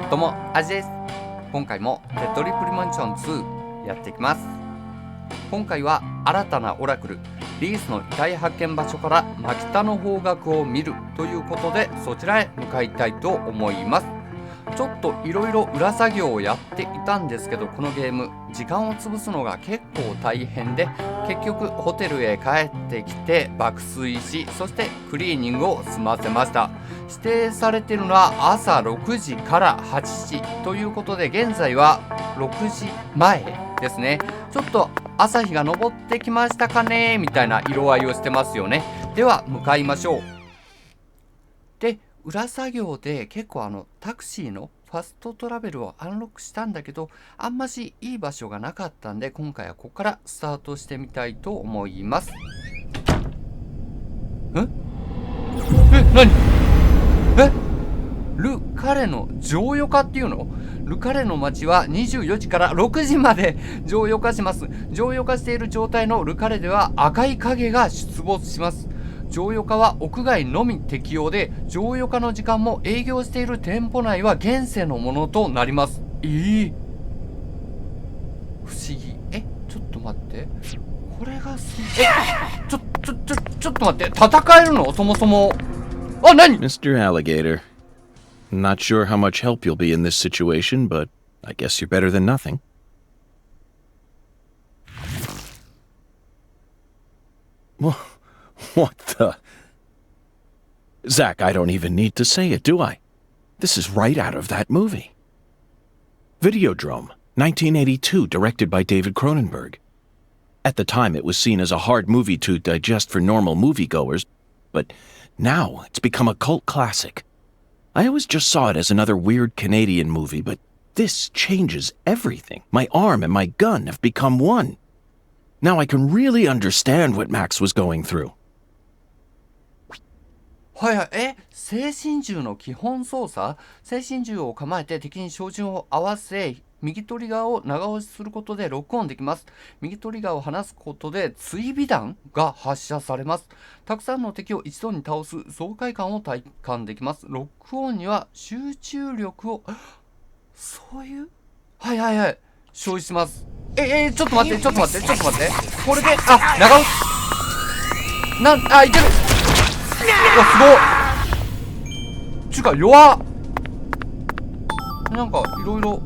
どうも、アジです。今回もデッドリープリモニション2やっていきます。今回は新たなオラクル、リースの遺体発見場所から真北の方角を見るということで、そちらへ向かいたいと思います。ちょっといろいろ裏作業をやっていたんですけど、このゲーム時間を潰すのが結構大変で、結局ホテルへ帰ってきて爆睡し、そしてクリーニングを済ませました。指定されているのは朝6時から8時ということで、現在は6時前ですね。ちょっと朝日が昇ってきましたかねみたいな色合いをしてますよね。では向かいましょう。で、裏作業で結構タクシーのファストトラベルをアンロックしたんだけど、あんましいい場所がなかったんで、今回はここからスタートしてみたいと思います。何ルカレの乗用化っていうの？ルカレの街は24時から6時まで乗用化します。乗用化している状態のルカレでは赤い影が出没します。乗用化は屋外のみ適用で、乗用化の時間も営業している店舗内は現世のものとなります。不思議。ちょっと待って。これがちょっと待って。戦えるの？そもそも。あ、何？ Mr. Alligator. Not sure how much help you'll be in this situation, but I guess you're better than nothing. What the? Zach, I don't even need to say it, do I? This is right out of that movie. Videodrome, 1982, directed by David Cronenberg. At the time, it was seen as a hard movie to digest for normal moviegoers, but now it's become a cult classic. I always just saw it as another weird Canadian movie, but this changes everything. My arm and my gun have become one. Now I can really understand what Max was going through. 精神銃の基本操作？精神銃を構えて敵に照準を合わせ、右トリガーを長押しすることでロックオンできます。右トリガーを離すことで追尾弾が発射されます。たくさんの敵を一度に倒す爽快感を体感できます。ロックオンには集中力を、そういう？消費します。ちょっと待って。これで、長押し。いける。すごい。ちゅうか、弱っ。なんか、いろいろ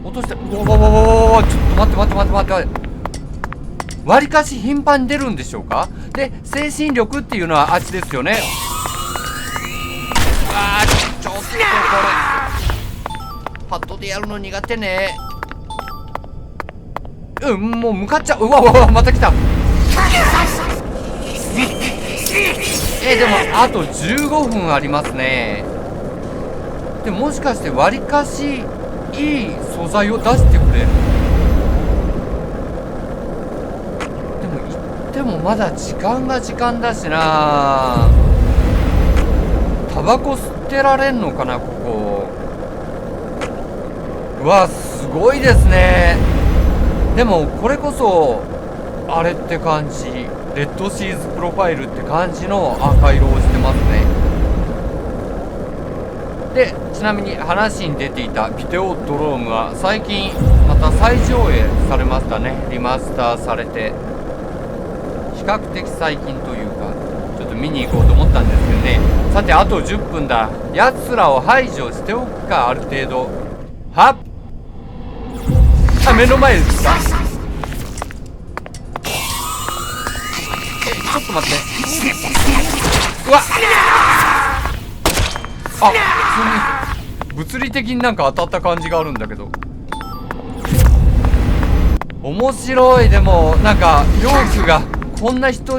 落として、ちょっと待って。わりかし頻繁に出るんでしょうか？で、精神力っていうのはあっちですよね。ちょっとこれ。パッドでやるの苦手ね。もう向かっちゃう。また来た。でもあと15分ありますね。でもしかしてわりかしいい素材を出してくれる？でも言ってもまだ時間だしな。タバコ吸ってられんのかな、ここ。すごいですね。でもこれこそあれって感じ、レッドシーズプロファイルって感じの赤色をしてますね。で、ちなみに話に出ていたビデオドロームは最近また再上映されましたね。リマスターされて、比較的最近というか、ちょっと見に行こうと思ったんですけどね。さて、あと10分だ。奴らを排除しておくか、ある程度。目の前ですか？ちょっと待って。普通に物理的になんか当たった感じがあるんだけど。面白い。でもなんか容器がこんな人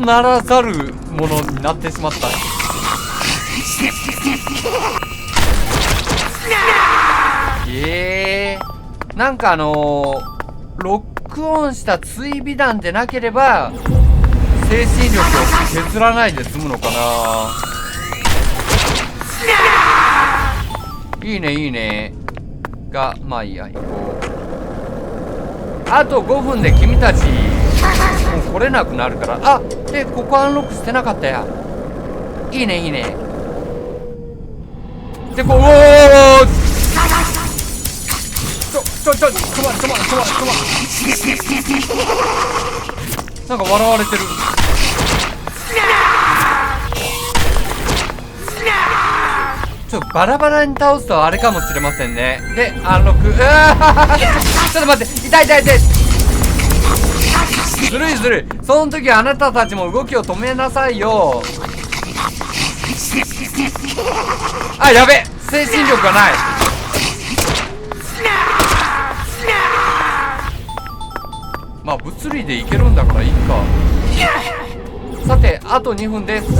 ならざるものになってしまった。なんかロックオンした追尾弾でなければ精神力を削らないで済むのかな。いいねが、まあいいや、行こう。あと5分で君たちもう来れなくなるから。で、ここアンロックしてなかったや。いいね。で、こう、なんか笑われてる。バラバラに倒すとあれかもしれませんね。で、アンロック。ちょっと待って、痛い。ずるい。その時あなたたちも動きを止めなさいよ。あ、やべ、精神力がない。まあ物理でいけるんだからいいか。さて、あと2分です。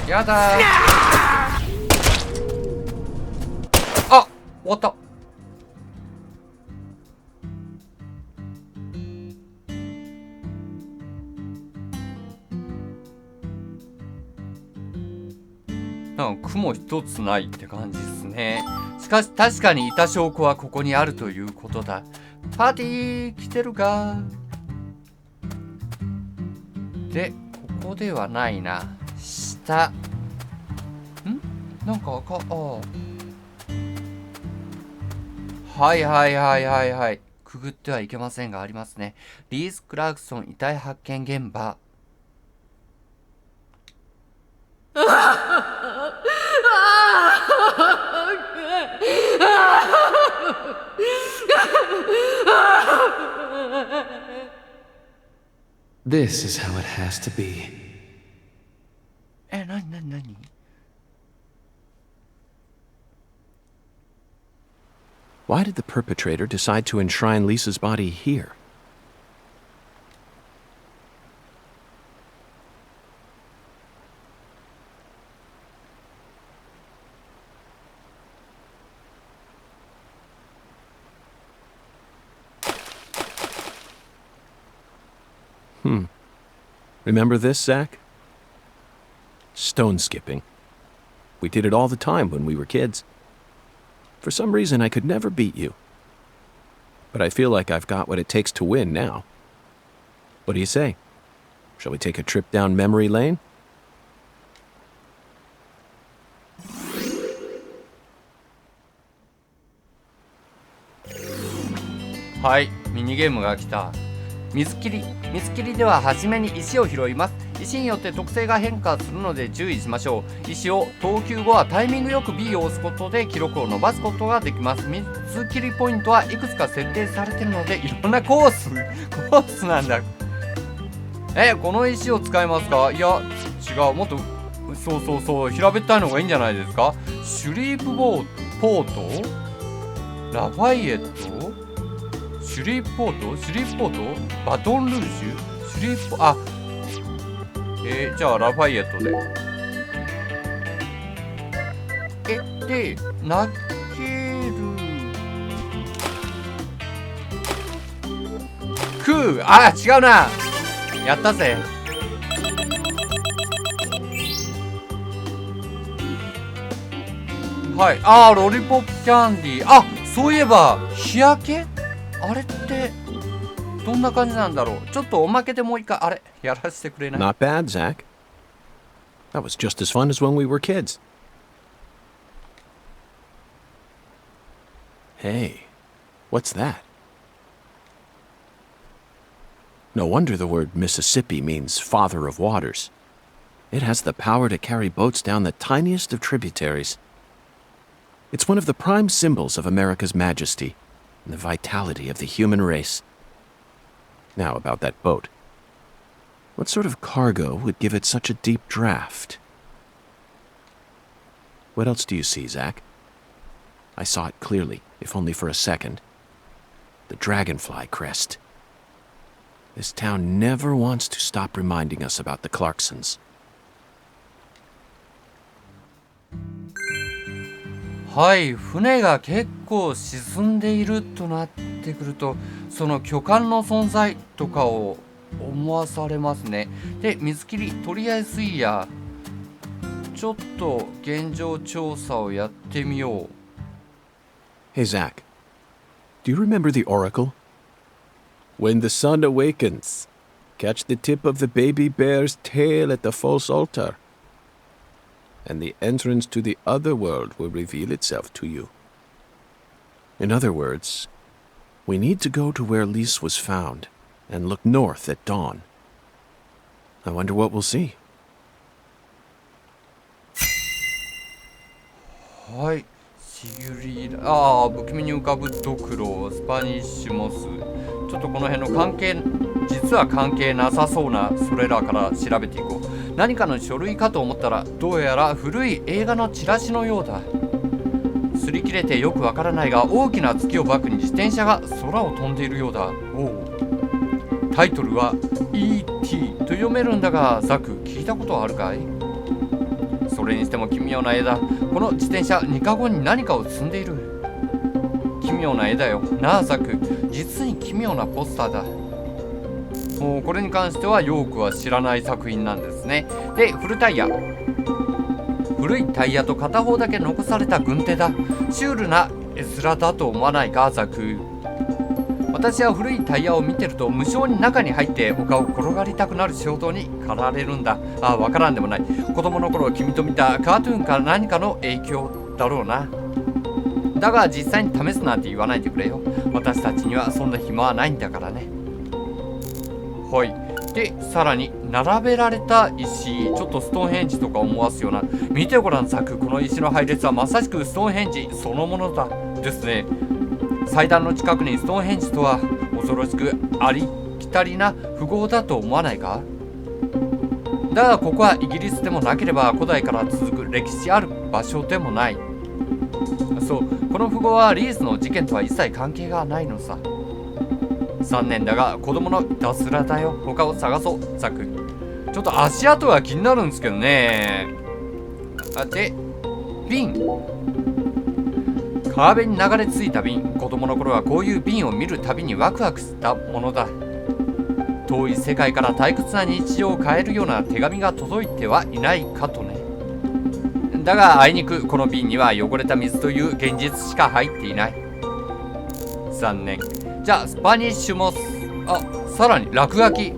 やだー。あ、終わった。なんか雲一つないって感じですね。しかし確かにいた証拠はここにあるということだ。パーティー来てるか。で、ここではないな。下。なんかはい。くぐってはいけませんがありますね。リース・クラークソン遺体発見現場。This is how it has to be. 何Why did the perpetrator decide to enshrine Lisa's body here? Remember this, Zach? Stone skipping. We did it all the time when we were kids. For some reason, I could never beat you. But I feel like I've got what it takes to win now. What do you say? Shall we take a trip down memory lane? はい、ミニゲームが来た。水切りでは初めに石を拾います。石によって特性が変化するので注意しましょう。石を投球後はタイミングよく B を押すことで記録を伸ばすことができます。水切りポイントはいくつか設定されているのでいろんなコースなんだ。この石を使いますか？いや違う、もっとそう平べったいのがいいんじゃないですか。シュリープポート、ラファイエット、シュリープポート、バトンルージュ、シュリープじゃあラファイエットで。で、投げる。違うな。やったぜ。はい。ロリポップキャンディー。そういえば、日焼け？あれって、どんな感じなんだろう。ちょっとおまけでもう一回、やらせてくれない？ Not bad, Zach. That was just as fun as when we were kids. Hey, what's that? No wonder the word Mississippi means father of waters. It has the power to carry boats down the tiniest of tributaries. It's one of the prime symbols of America's majesty and the vitality of the human race. Now about that boat. What sort of cargo would give it such a deep draft? What else do you see, Zach? I saw it clearly, if only for a second. The dragonfly crest. This town never wants to stop reminding us about the Clarksons. はい、船が結構沈んでいるとなってくると、その巨漢の存在とかを思わされますね。で、水切り、とりあえずいいや。ちょっと現状調査をやってみよう。Hey, Zach. Do you remember the oracle? When the sun awakens, catch the tip of the baby bear's tail at the false altar. and the entrance to the other world will reveal itself to you. In other words, we need to go to where Lise was found and look north at dawn. I wonder what we'll see. はい。不気味に浮かぶドクロ、スパニッシュモス。ちょっとこの辺の実は関係なさそうなそれらから調べていこう。何かの書類かと思ったら、どうやら古い映画のチラシのようだ。擦り切れてよくわからないが、大きな月をバックに自転車が空を飛んでいるようだ。タイトルは E.T. と読めるんだが、ザク、聞いたことはあるかい？それにしても奇妙な絵だ。この自転車、2日後に何かを積んでいる。奇妙な絵だよなあ、ザク。実に奇妙なポスターだ。これに関してはヨークは知らない作品なんですね。で、古いタイヤと片方だけ残された軍手だ。シュールな絵面だと思わないか、ザク。私は古いタイヤを見てると無性に中に入って丘を転がりたくなる衝動に駆られるんだ。わからんでもない。子供の頃君と見たカートゥーンか何かの影響だろうな。だが実際に試すなんて言わないでくれよ。私たちにはそんな暇はないんだからね。はい。で、さらに並べられた石、ちょっとストーンヘンジとか思わすような。見てごらんザク、この石の配列はまさしくストーンヘンジそのものだですね。祭壇の近くにストーンヘンジとは恐ろしくありきたりな富豪だと思わないか？だがここはイギリスでもなければ古代から続く歴史ある場所でもない。そう、この富豪はリースの事件とは一切関係がないのさ。残念だが子供のいたずらだよ。他を探そう、ザク。ちょっと足跡が気になるんですけどね。で、瓶。川辺に流れ着いた瓶。子供の頃はこういう瓶を見るたびにワクワクしたものだ。遠い世界から退屈な日常を変えるような手紙が届いてはいないかとね。だがあいにくこの瓶には汚れた水という現実しか入っていない。残念。じゃあスパニッシュモス。さらに落書き。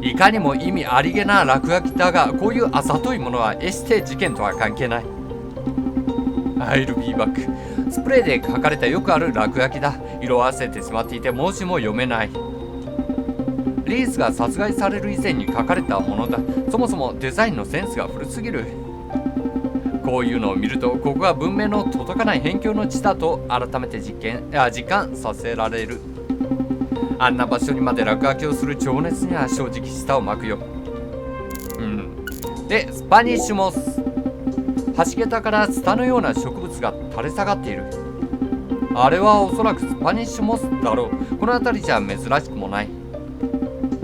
いかにも意味ありげな落書きだが、こういうあざといものはエステ事件とは関係ない。I'll be back。 スプレーで書かれたよくある落書きだ。色あせてしまっていて文字も読めない。リースが殺害される以前に書かれたものだ。そもそもデザインのセンスが古すぎる。こういうのを見るとここが文明の届かない辺境の地だと改めて実感させられる。あんな場所にまで落書きをする情熱には正直舌を巻くよ。で、スパニッシュモス。橋桁からツタのような植物が垂れ下がっている。あれはおそらくスパニッシュモスだろう。この辺りじゃ珍しくもない。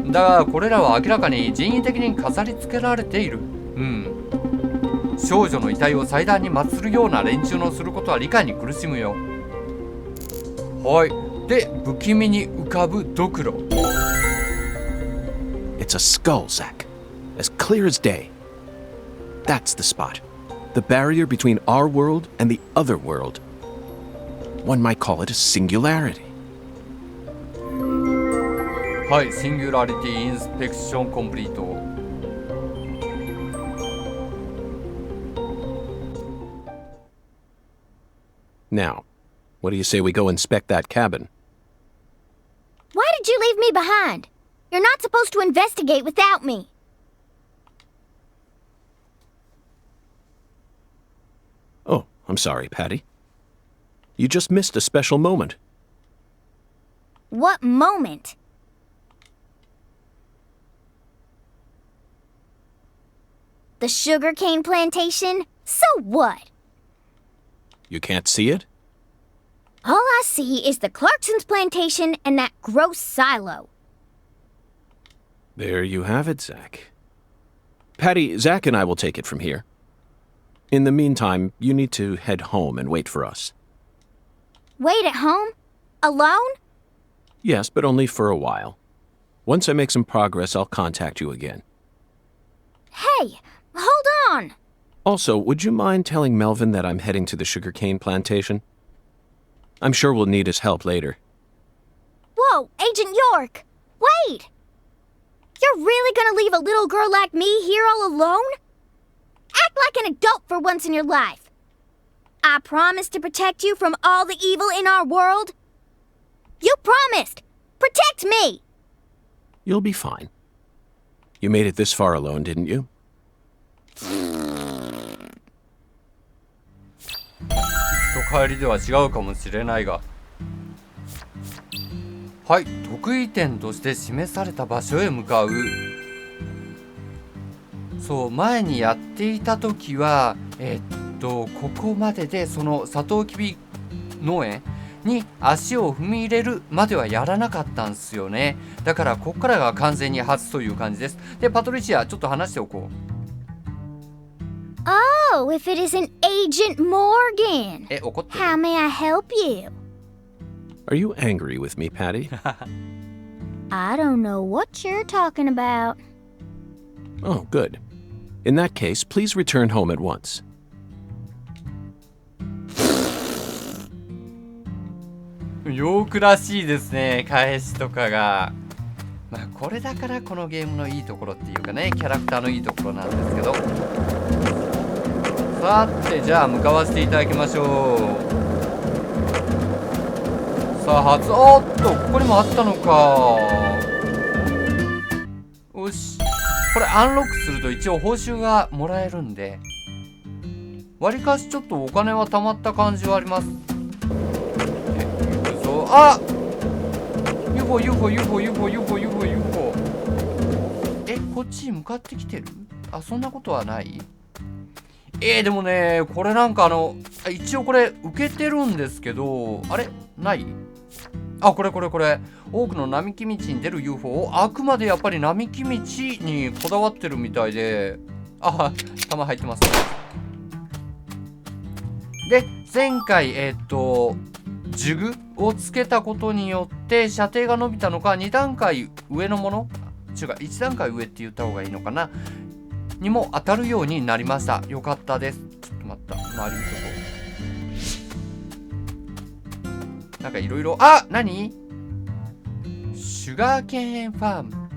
だがこれらは明らかに人為的に飾り付けられている。少女の遺体を祭壇に祀るような連中のすることは理解に苦しむよ。はい。で、不気味に浮かぶドクロ。It's a skull, Zach. As clear as day. That's the spot. The barrier between our world and the other world. One might call it a singularity. はい、シンギュラリティインスペクションコンプリート。Now, what do you say we go inspect that cabin? Why did you leave me behind? You're not supposed to investigate without me. Oh, I'm sorry, Patty. You just missed a special moment. What moment? The sugarcane plantation? So what? You can't see it? All I see is the Clarkson's plantation and that gross silo. There you have it, Zach. Patty, Zach and I will take it from here. In the meantime, you need to head home and wait for us. Wait at home? Alone? Yes, but only for a while. Once I make some progress, I'll contact you again. Hey, hold on! Also, would you mind telling Melvin that I'm heading to the sugarcane plantation? I'm sure we'll need his help later. Whoa, Agent York! Wait! You're really gonna leave a little girl like me here all alone? Act like an adult for once in your life. I promised to protect you from all the evil in our world. You promised! Protect me! You'll be fine. You made it this far alone, didn't you? 人帰りでは違うかもしれないが、はい、得意点として示された場所へ向かう。そう、前にやっていた時はここまででそのサトウキビ農園に足を踏み入れるまではやらなかったんですよね。だからここからが完全に初という感じです。で、パトリシアちょっと話しておこう。Oh, if it isn't Agent Morgan. 怒ってる。 How may I help you? Are you angry with me, Patty? I don't know what you're talking about. Oh, good. In that case, please return home at once. ヨークらしいですね、返しとかが。まあこれだからこのゲームのいいところっていうかね、キャラクターのいいところなんですけど。さて、じゃあ向かわせていただきましょう。さあ、おっと、ここにもあったのか。よし、これアンロックすると一応報酬がもらえるんで、わりかしちょっとお金は貯まった感じはあります。あ、 UFO こっちに向かってきてる？あ、そんなことはない？でもね、これなんか一応これ受けてるんですけど、あれない？あ、これ多くの並木道に出る UFO をあくまでやっぱり並木道にこだわってるみたいで、あ、弾入ってますね。で、前回ジグをつけたことによって射程が伸びたのか、2段階上のもの、違う、1段階上って言った方がいいのかなにも当たるようになりました。よかったです。ちょっと待った、周り見とこう。なんかいろいろ、あ、何？シュガーケーンファーム。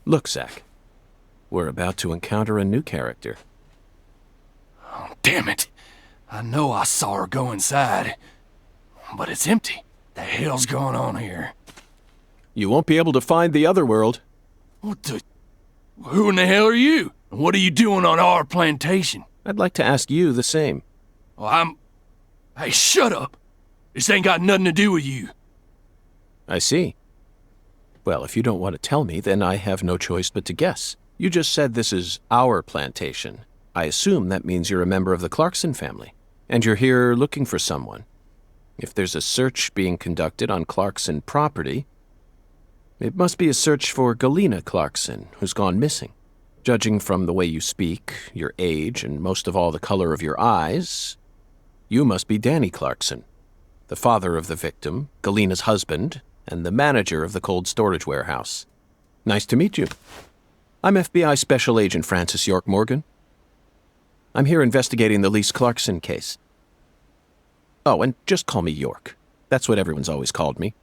Look, Zach. We're about to encounter a new character. Oh, damn it. I know I saw her go inside. But it's empty. The hell's going on here? You won't be able to find the other world. What the... Who in the hell are you? What are you doing on our plantation? I'd like to ask you the same. Well, Hey, shut up! This ain't got nothing to do with you. I see. Well, if you don't want to tell me, then I have no choice but to guess. You just said this is our plantation. I assume that means you're a member of the Clarkson family, and you're here looking for someone. If there's a search being conducted on Clarkson property, it must be a search for Galena Clarkson, who's gone missing. Judging from the way you speak, your age, and most of all the color of your eyes, you must be Danny Clarkson, the father of the victim, Galena's husband, and the manager of the cold storage warehouse. Nice to meet you. I'm FBI Special Agent Francis York Morgan. I'm here investigating the Lise Clarkson case. Oh, and just call me York. That's what everyone's always called me.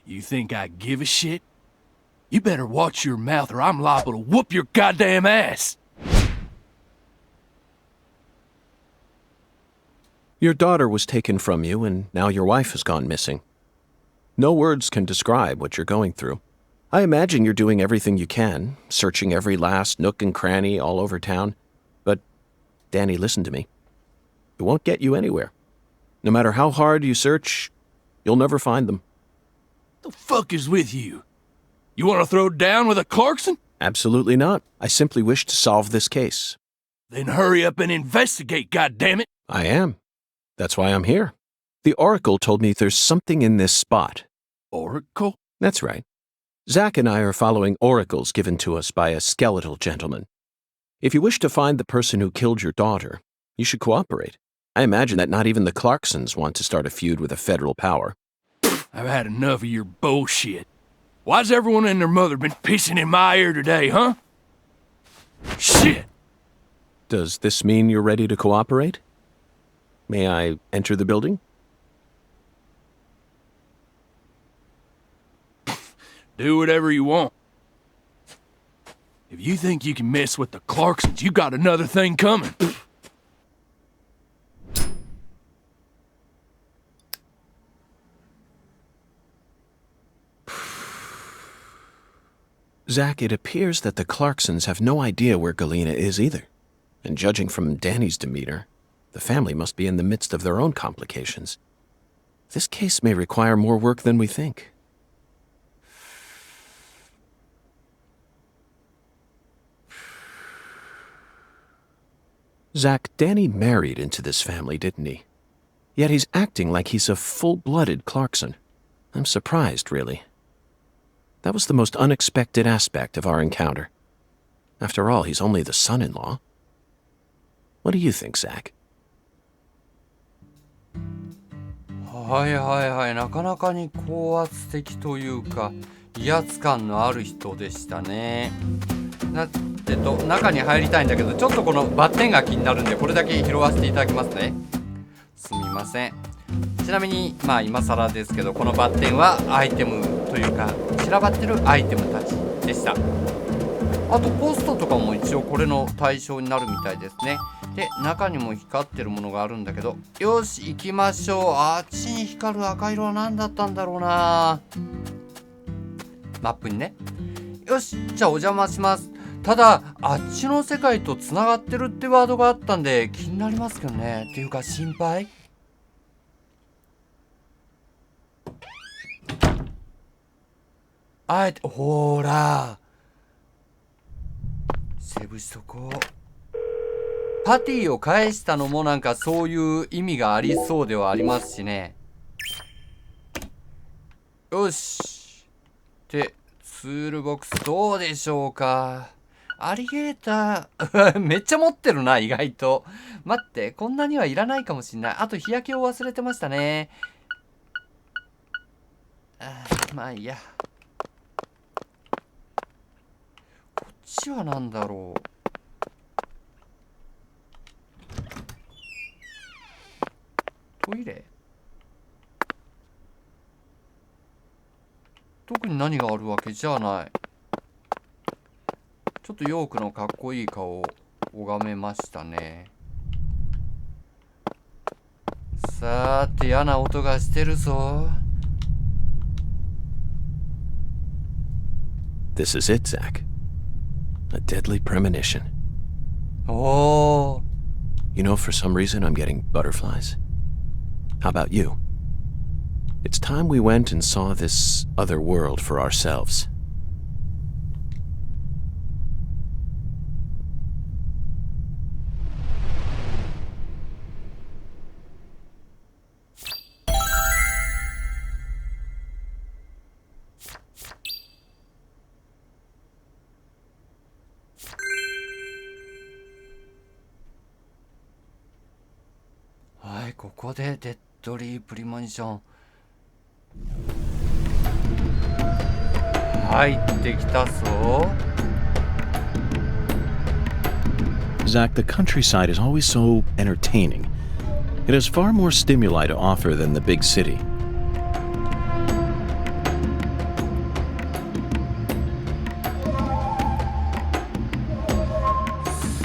You think I give a shit? You better watch your mouth or I'm liable to whoop your goddamn ass! Your daughter was taken from you, and now your wife has gone missing. No words can describe what you're going through. I imagine you're doing everything you can, searching every last nook and cranny all over town. But, Danny, listen to me. It won't get you anywhere. No matter how hard you search, you'll never find them. The fuck is with you? You want to throw down with a Clarkson? Absolutely not. I simply wish to solve this case. Then hurry up and investigate, goddammit! I am. That's why I'm here. The Oracle told me there's something in this spot. Oracle? That's right. Zach and I are following oracles given to us by a skeletal gentleman. If you wish to find the person who killed your daughter, you should cooperate. I imagine that not even the Clarksons want to start a feud with a federal power. I've had enough of your bullshit. Why's everyone and their mother been pissing in my ear today, huh? Shit! Does this mean you're ready to cooperate? May I enter the building? Do whatever you want. If you think you can mess with the Clarksons, you got another thing coming. Zach, it appears that the Clarksons have no idea where Galena is either. And judging from Danny's demeanor, the family must be in the midst of their own complications. This case may require more work than we think. Zach, Danny married into this family, didn't he? Yet he's acting like he's a full-blooded Clarkson. I'm surprised, really. That was the most unexpected aspect of our encounter. After all, he's only the son-in-law. What do you think, Zach? はいはいはい、なかなかに高圧的というか威圧感のある人でしたね。中に入りたいんだけど、ちょっとこのバッテンが気になるんで、これだけ拾わせていただきますね。すみません。ちなみにまあ今更ですけど、このバッテンはアイテムというか散らばってるアイテムたちでした。あとポストとかも一応これの対象になるみたいですね。で、中にも光ってるものがあるんだけど、よし行きましょう。あっちに光る赤色は何だったんだろうな。マップにね。よし、じゃあお邪魔します。ただあっちの世界とつながってるってワードがあったんで気になりますけどね。っていうか心配。あえてほらセーブしとこう。パティを返したのもなんかそういう意味がありそうではありますしね。よし。で、ツールボックスどうでしょうか。アリゲーターめっちゃ持ってるな、意外と。待って、こんなにはいらないかもしんない。あと日焼けを忘れてましたね。まあいいや。こっちは何だろう。トイレ？特に何があるわけじゃない。ちょっとヨークのかっこいい顔を拝めましたね。さーて、嫌な音がしてるぞ。This is it, Zach. A deadly premonition. おー。You know, for some reason I'm getting butterflies. How about you? It's time we went and saw this other world for ourselves.はい、ここでデッドリープリモニション入ってきたぞ。Zach, the countryside is always so entertaining. It has far more stimuli to offer than the big city.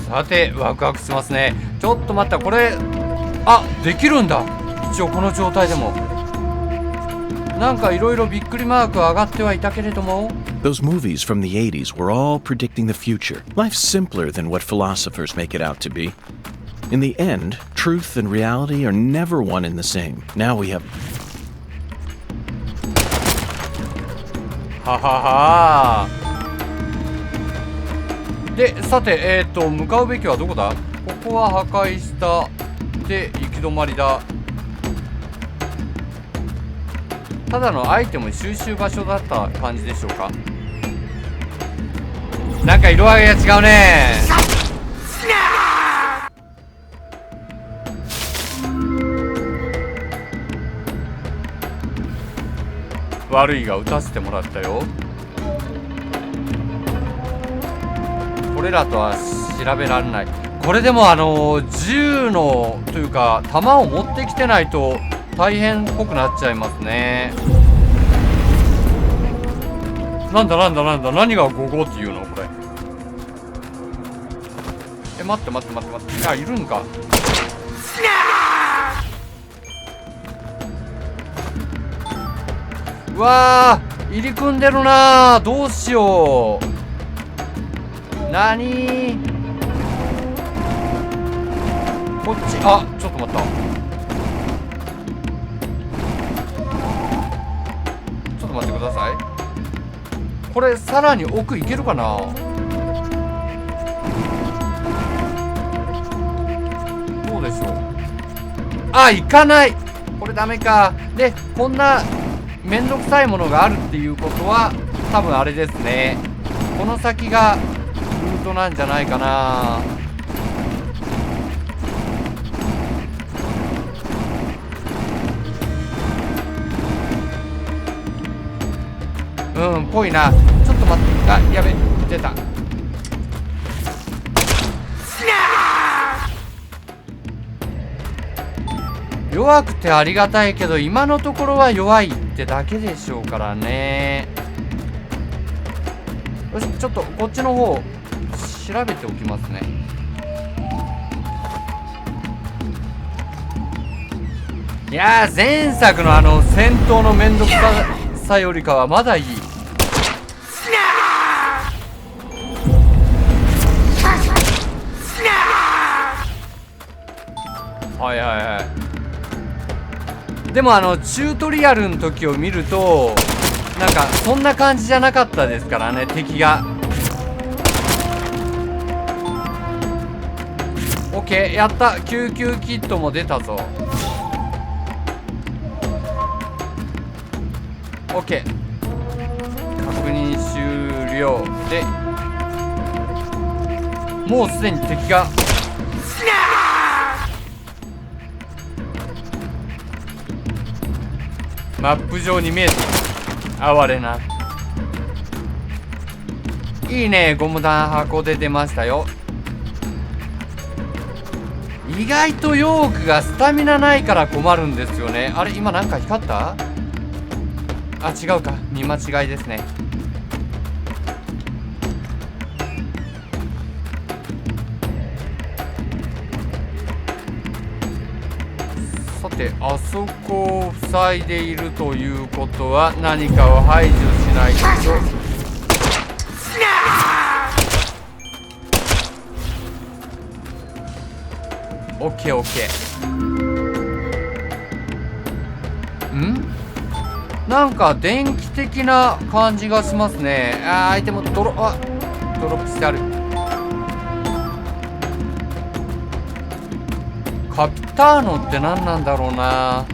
さて、ワクワクしますね。ちょっと待った、これあ、できるんだ。一応この状態でもなんかいろいろびっくりマーク上がってはいたけれども。 Those movies from the 80s were all predicting the future. Life's simpler than what philosophers make it out to be. In the end, truth and reality are never one and the same. Now we have... ははは。で、さて、向かうべきはどこだ。ここは破壊したで行き止まりだ。ただのアイテム収集場所だった感じでしょうか。なんか色合いが違うね。悪いが撃たせてもらったよ。これらとは調べられない。これでも銃のというか弾を持ってきてないと大変っぽくなっちゃいますね。なんだなんだなんだ、何が55っていうのこれ。待って待って待って待って。あ、いるんか。うわー、入り組んでるなー。どうしよう。なにー。こっち、あ、ちょっと待った。ちょっと待ってください。これさらに奥行けるかな。どうでしょう。あ、行かない。これダメか。で、こんなめんどくさいものがあるっていうことは多分あれですね、この先がルートなんじゃないかな。うん、ぽいな。ちょっと待って。あ、やべ、出た。弱くてありがたいけど、今のところは弱いってだけでしょうからね。よし、ちょっとこっちの方調べておきますね。いやー、前作の戦闘のめんどくさよりかはまだいい。はいはいはい。でもチュートリアルの時を見るとなんかそんな感じじゃなかったですからね、敵が。オッケー、やった。救急キットも出たぞ。オッケー、確認終了で、もうすでに敵が。マップ上に見えてる。哀れな。いいね、ゴム弾箱で出ましたよ。意外とヨークがスタミナないから困るんですよね。あれ、今なんか光った？あ、違うか、見間違いですね。さて、あそこを塞いでいるということは何かを排除しないと。オッケーオッケー。ん？なんか電気的な感じがしますね。あー、相手もドロップしてある。カピターノって何なんだろうな。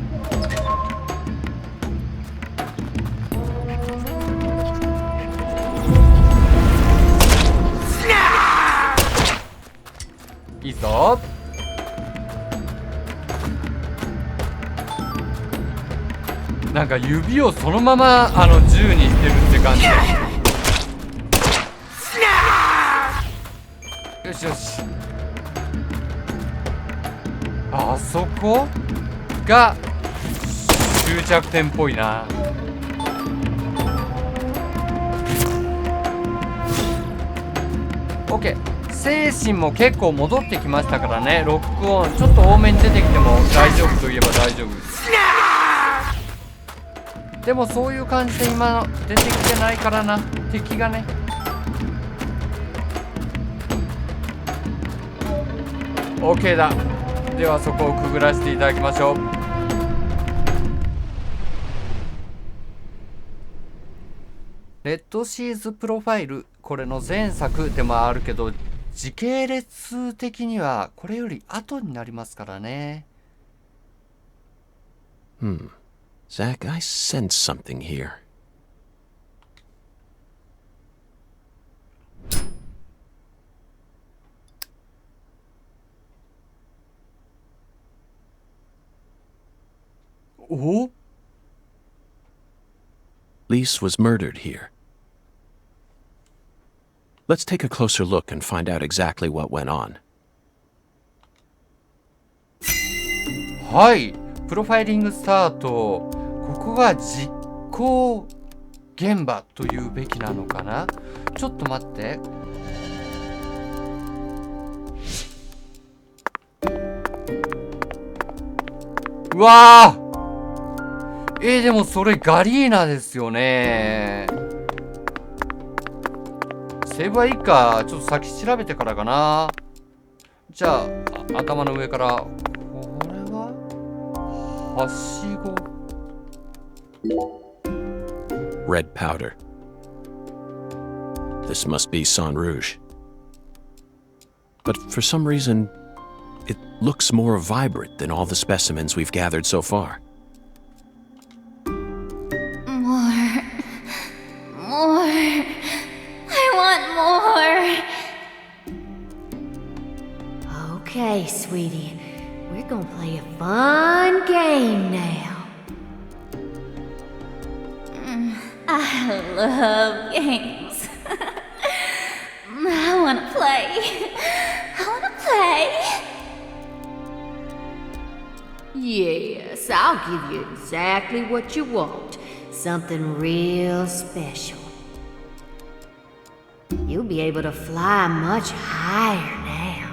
いいぞ。なんか指をそのまま銃にしてるって感じで。よしよし。あそこが終着点っぽいな。オッケー。精神も結構戻ってきましたからね。ロックオンちょっと多めに出てきても大丈夫といえば大丈夫。でもそういう感じで今の出てきてないからな、敵がね。OK だ。ではそこをくぐらせていただきましょう。レッドシーズプロファイル、これの前作でもあるけど時系列的にはこれより後になりますからね。Zach, I sense something here. Oh? Lise was murdered here. Let's take a closer look and find out exactly what went on. はい、プロファイリングスタート。ここが実行現場というべきなのかな。ちょっと待って。うわー、でもそれガリーナですよね。セーブはいいか。ちょっと先調べてからかな。じゃあ、頭の上から、これははしご。Red powder. This must be Sang Rouge. But for some reason, it looks more vibrant than all the specimens we've gathered so far. More. I want more. Okay, sweetie. We're gonna play a fun game now. I love games. I wanna play. Yes, I'll give you exactly what you want. Something real special. You'll be able to fly much higher now.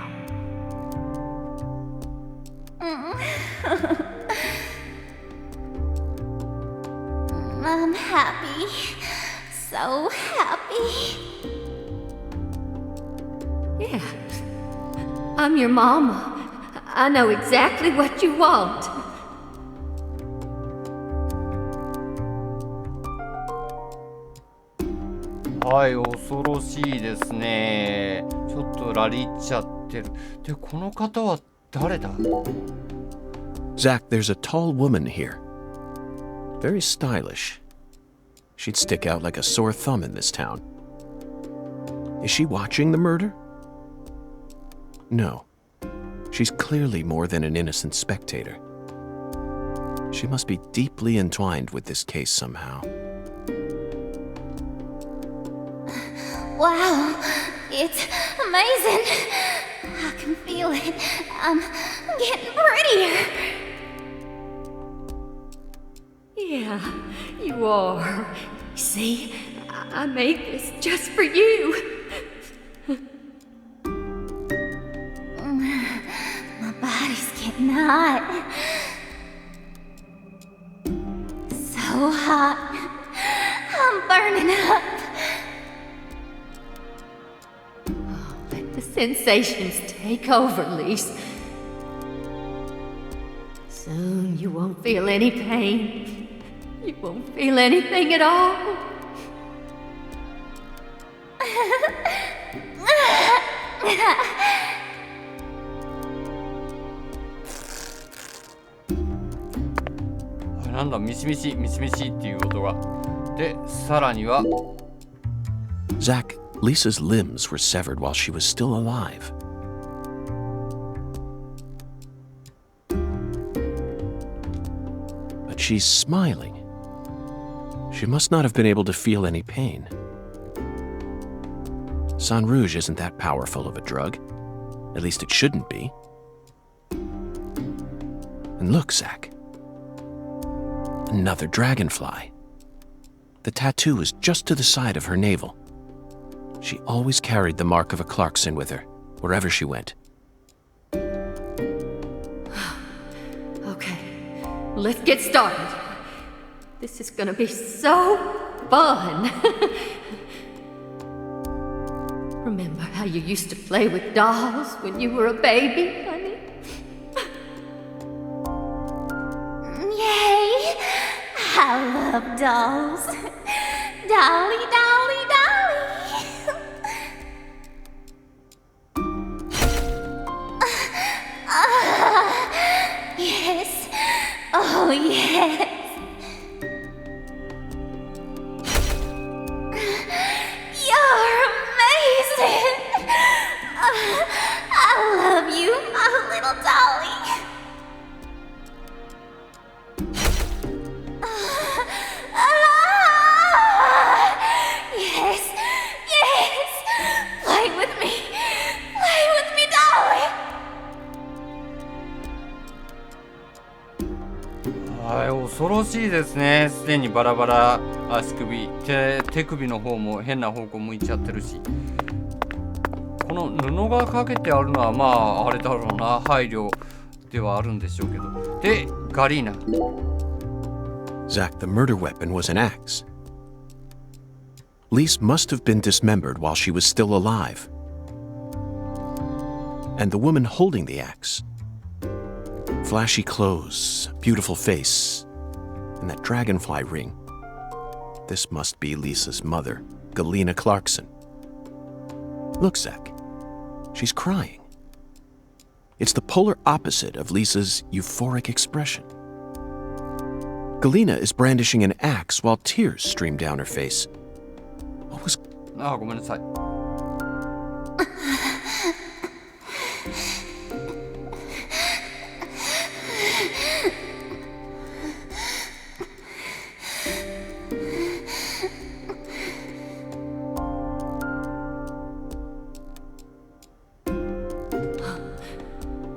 I'm happy. So happy. Yeah. I'm your mama. I know exactly what you want. はい、恐ろしいですね。ちょっとラリっちゃってる。で、この方は誰だ？ Zach, there's a tall woman here. Very stylish. She'd stick out like a sore thumb in this town. Is she watching the murder? No. She's clearly more than an innocent spectator. She must be deeply entwined with this case somehow. Wow, it's amazing. I can feel it. I'm getting prettier. Yeah, you are. See, I made this just for you. My body's getting hot. So hot. I'm burning up. Let the sensations take over, Lise. Soon you won't feel any pain. You won't feel anything at all.あ、なんだ、ミシミシっていう音が。で、さらには Zach, Lisa's limbs were severed while she was still alive. But she's smiling. She must not have been able to feel any pain. Sang Rouge isn't that powerful of a drug. At least it shouldn't be. And look, Zach. Another dragonfly. The tattoo is just to the side of her navel. She always carried the mark of a Clarkson with her, wherever she went. Okay, let's get started. This is gonna be so fun. Remember how you used to play with dolls when you were a baby, honey? Yay! I love dolls. Dolly, dolly, dolly. Yes. Oh, yes. You're amazing. I love you, my little dolly. Yes, yes. Play with me, dolly. はい、恐ろしいですね。すでにバラバラ。足首、手首の方も変な方向向いちゃってるし、この布がかけてあるのはまああれだろうな、配慮ではあるんでしょうけど。で、ガリーナ。 Zach, the murder weapon was an axe. Lise must have been dismembered while she was still alive. And the woman holding the axe. Flashy clothes, beautiful face, and that dragonfly ring. This must be Lisa's mother, Galena Clarkson. Look, Zach. She's crying. It's the polar opposite of Lisa's euphoric expression. Galena is brandishing an axe while tears stream down her face. What was... あ、ごめんなさい。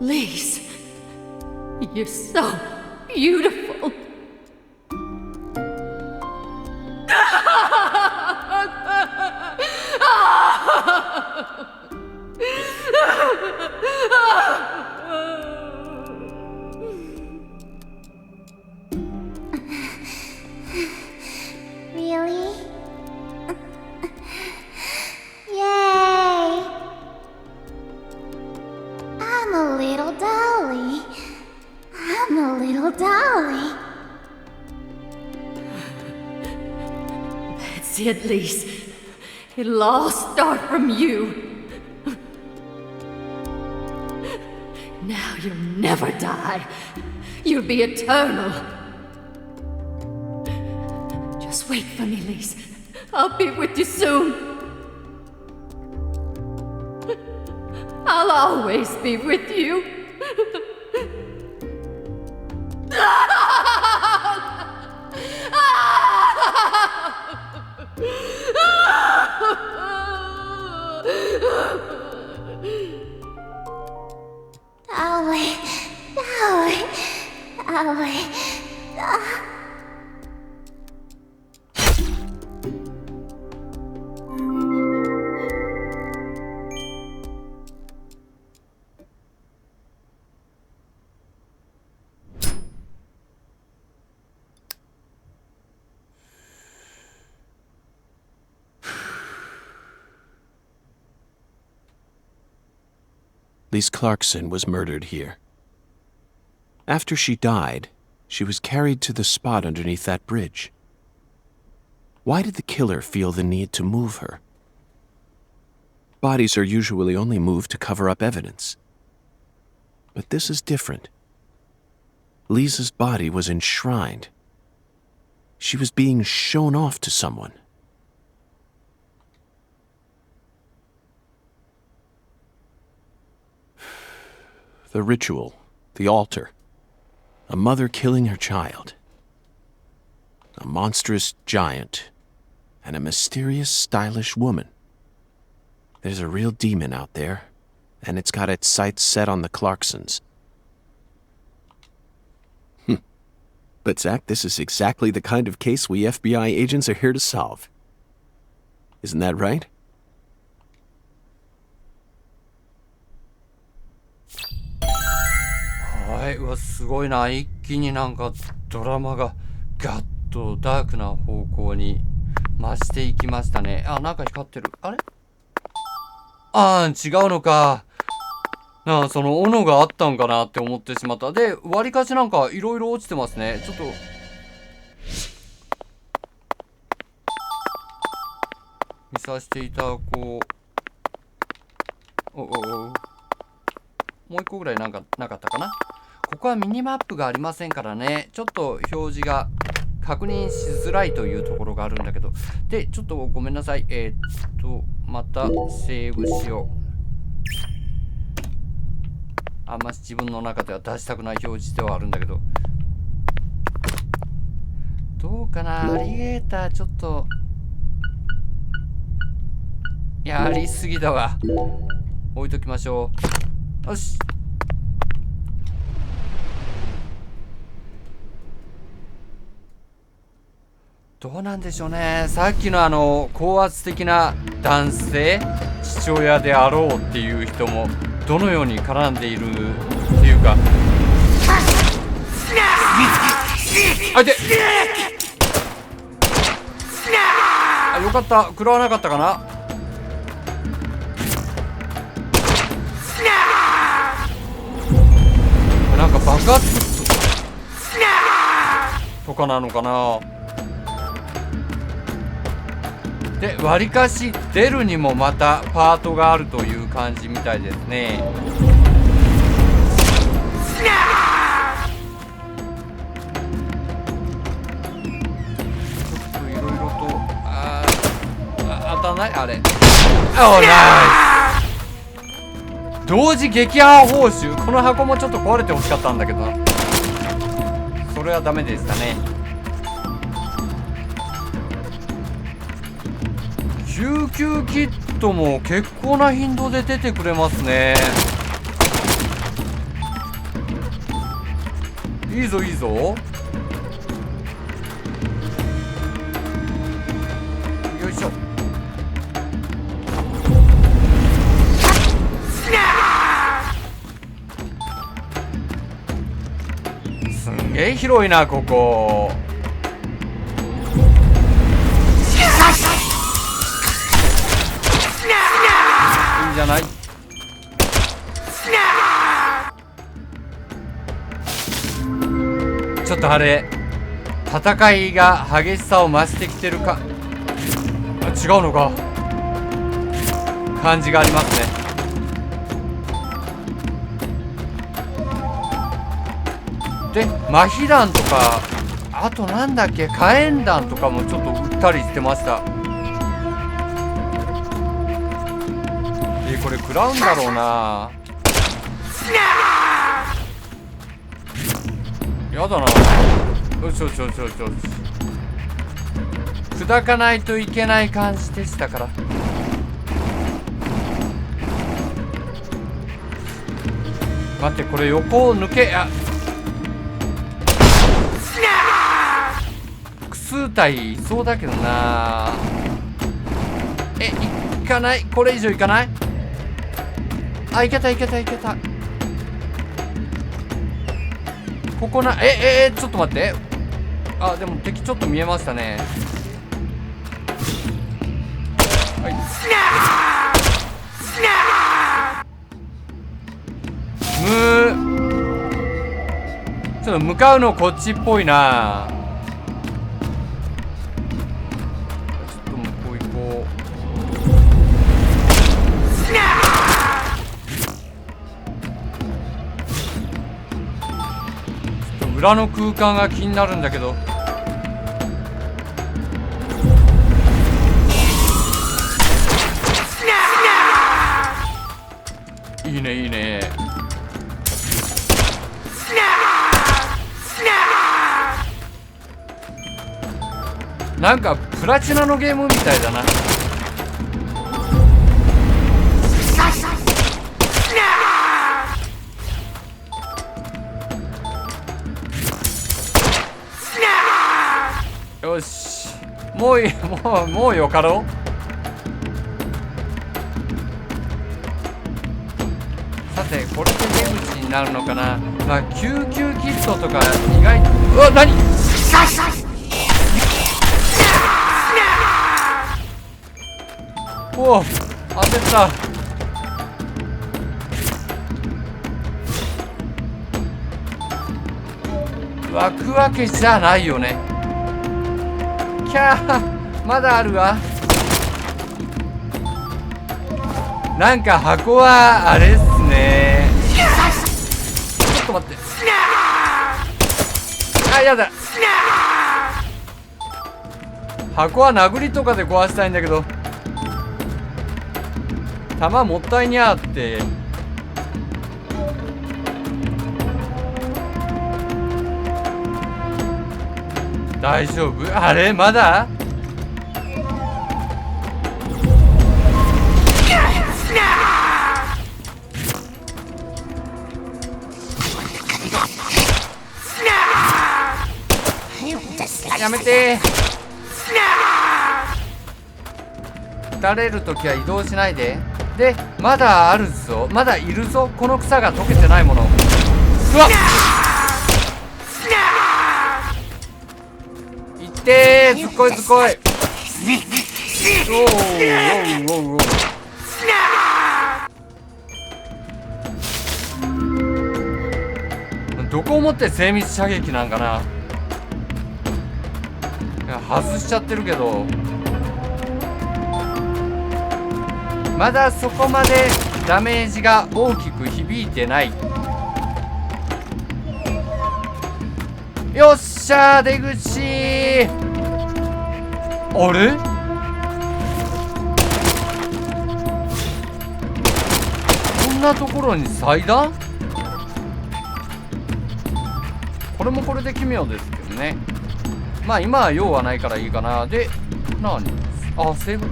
Lise, you're so beautiful. Really? Yay! I'm a little dolly. I'm a little dolly. That's it, Lise. It'll all start from you. Now you'll never die. You'll be eternal. Just wait for me, Lise. I'll be with you soon. I'll always be with you. Dolly, Dolly, Dolly. Lise Clarkson was murdered here. After she died, she was carried to the spot underneath that bridge. Why did the killer feel the need to move her? Bodies are usually only moved to cover up evidence. But this is different. Lisa's body was enshrined. She was being shown off to someone. The ritual, the altar, a mother killing her child, a monstrous giant, and a mysterious, stylish woman. There's a real demon out there, and it's got its sights set on the Clarksons. But Zach, this is exactly the kind of case we FBI agents are here to solve. Isn't that right?はい、うわ、すごいな。一気になんかドラマがガッとダークな方向に増していきましたね。あ、なんか光ってる。あれ？あー、違うのか。その斧があったんかなって思ってしまった。で、割りかしなんかいろいろ落ちてますね。ちょっと見させていただこう。もう一個ぐらいなんかなかったかな。ここはミニマップがありませんからね、ちょっと表示が確認しづらいというところがあるんだけど。で、ちょっとごめんなさい。またセーブしよう。あんま自分の中では出したくない表示ではあるんだけど。どうかな、アリゲーターちょっとやりすぎだわ。置いときましょう。よし。どうなんでしょうね。さっきの高圧的な男性父親であろうっていう人もどのように絡んでいるっていうか、あいて、あ、よかった、食らわなかったかな。なんか爆発とかなのかな。で、わりかし出るにもまたパートがあるという感じみたいですね。ちょっといろいろと当たんないあれ。おー、ナイス。同時撃破報酬。この箱もちょっと壊れてほしかったんだけどな。それはダメでしたね。救急キットも結構な頻度で出てくれますね。いいぞいいぞ。よいしょ。すんげえ広いなここ。いいんじゃない。ちょっとあれ戦いが激しさを増してきてるか、違うのか感じがありますね。で、麻痺弾とか、あとなんだっけ、火炎弾とかもちょっと撃ったりしてました。これ食らうんだろうな。やだな。よしよしよしよしよし。砕かないといけない感じでしたから。待って、これ横を抜け、複数体いそうだけどな。いかない、これ以上いかない。あ、いけたいけたいけた。ここな、ちょっと待って。あ、でも敵ちょっと見えましたね。はい。ちょっと向かうのこっちっぽいな。ちょっと向こう行こう。ちょっと裏の空間が気になるんだけど。いいねいいね。なんかプラチナのゲームみたいだな。よし、もうよかろう。さて、これで出口になるのかな。まあ救急キットとか意外と、うわ、何。おお、焦った。湧くわけじゃないよね。キャー、まだあるわ。なんか箱はあれっすね。ちょっと待って。あ、やだ。箱は殴りとかで壊したいんだけど、弾もったいにあって。大丈夫？あれまだ？やめて。たれるときは移動しないで。で、まだあるぞ、まだいるぞ、この草が溶けてないもの。うわっ、いってー、ずっこいずっこい。おうおうおうおう。どこをもって精密射撃なんかな。いや、外しちゃってるけど、まだそこまでダメージが大きく響いてない。よっしゃー、出口。あれ、こんなところに祭壇。これもこれで奇妙ですけどね。まあ今は用はないからいいかな。で、何、あ、セーブ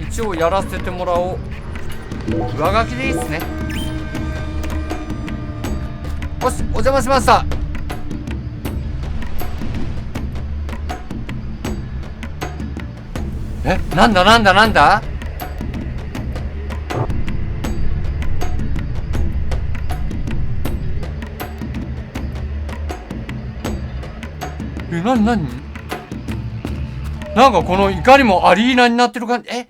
一応やらせてもらおう。上書きでいいっすね。よし、お邪魔しました。え、なんだなんだなんだ。え、なになに、なんかこのいかにもアリーナになってる感じ。え、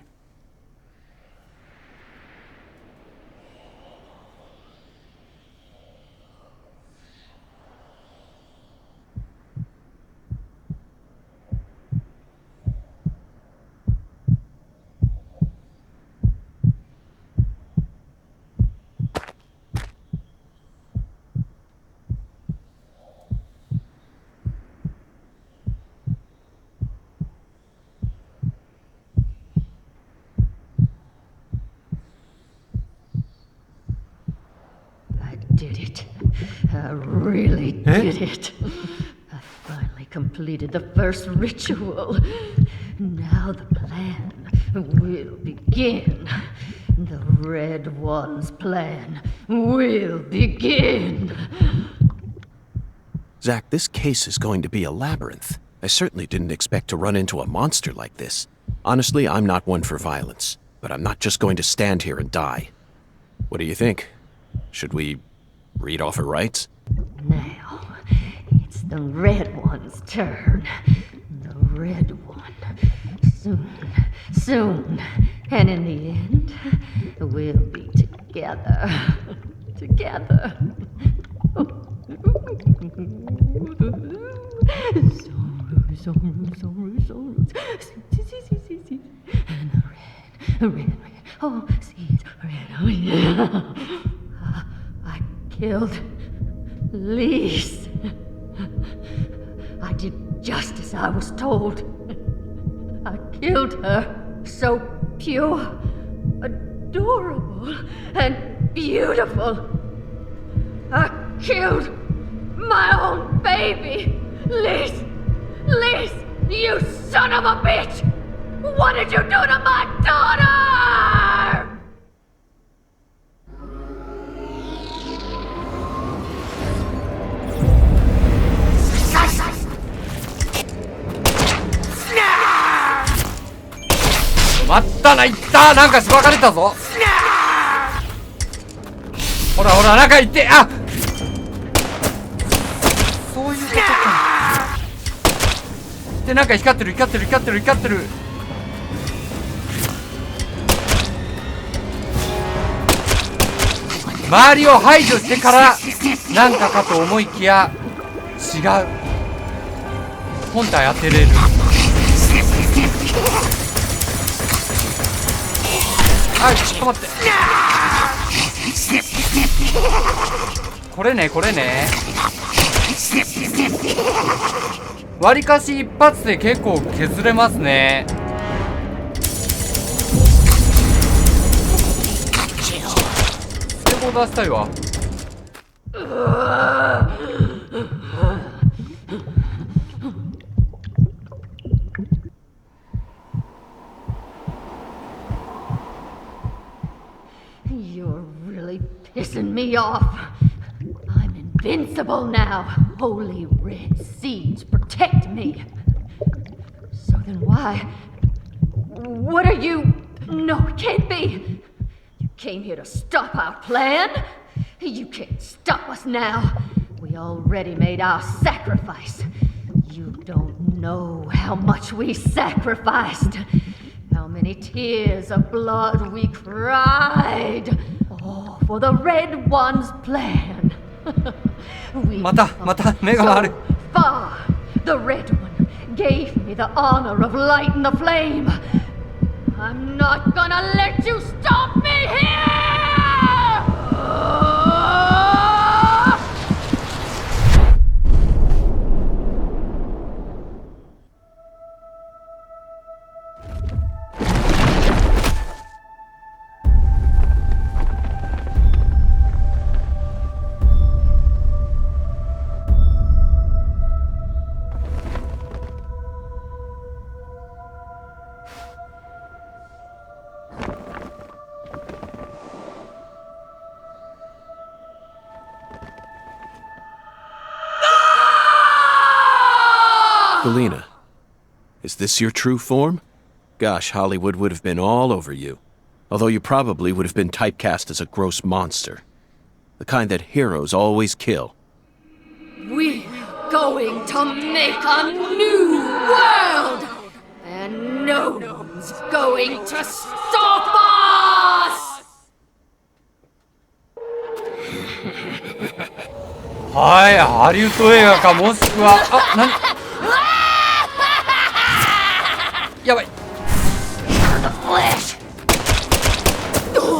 Did it. I really did it. I finally completed the first ritual. Now the plan will begin. The Red One's plan will begin. Zach, this case is going to be a labyrinth. I certainly didn't expect to run into a monster like this. Honestly, I'm not one for violence, but I'm not just going to stand here and die. What do you think? Should we read off her rights? Now, it's the Red One's turn. The Red One. Soon. And in the end, we'll be together. Together. And the red. Oh, see, it's red. Oh, yeah. I killed Lise. I did just as I was told. I killed her, so pure, adorable, and beautiful. I killed my own baby. Lise, you son of a bitch! What did you do to my daughter?待ったな、いった、なんかしばかれたぞ。ほらほら、中行って、あ、そういうことか。で、なんか光ってる。周りを排除してからなんかかと思いきや違う。本体当てれる。はい、ちょっと待って。これね。わりかし一発で結構削れますね。スケボー出したいわ。You're really pissing me off. I'm invincible now. Holy red seeds protect me. So then why What are you? No, it can't be. You came here to stop our plan? You can't stop us now. We already made our sacrifice. You don't know how much we sacrificed. How many tears of blood we cried. All for the Red One's plan. また目が回る。 Far, the Red One gave me the honor of lighting the flame. I'm not gonna let you stop me here! 'Galena, is this your true form? Gosh, Hollywood would have been all over you. Although you probably would have been typecast as a gross monster. The kind that heroes always kill. We're going to make a new world! And no one's going to stop us! はい、ハリウッド映画か、もしくは、やばい。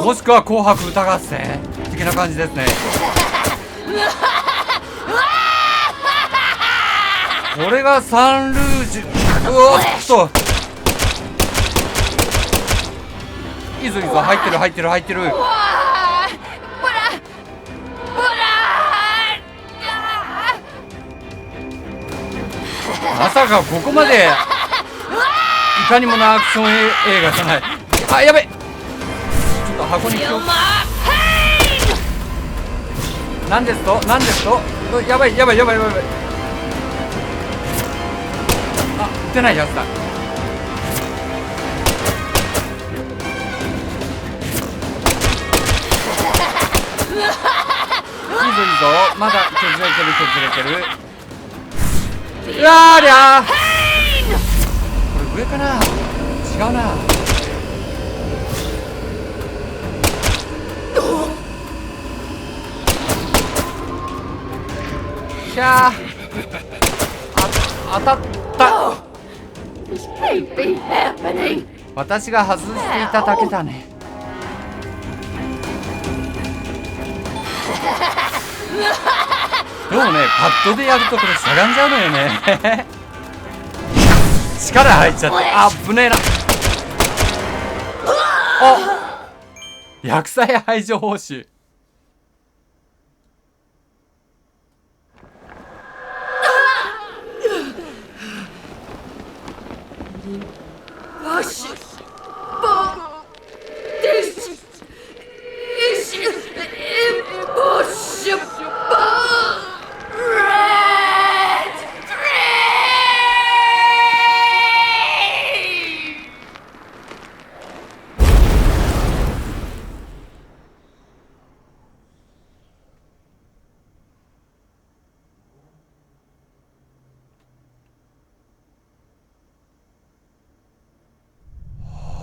もしくは紅白歌合戦的な感じですね。これがサンルージュ。おっと、いいぞいいぞ、入ってる入ってる入ってる。まさかここまでいかにもなアクション映画じゃない。あ、やべっ、ちょっと箱に気を。なんですとなんですと、やばいやばいやばいやばい。あ、撃てないやつだ。いいぞいいぞ、まだ削れてる削れてる。うわーりゃー、これ上かな、違うな。ひゃー、当たった。私が外していただけだね。でもね、パッドでやるとこれしゃがんじゃうのよね。力入っちゃって、あっぶねえな。あ、薬剤排除報酬。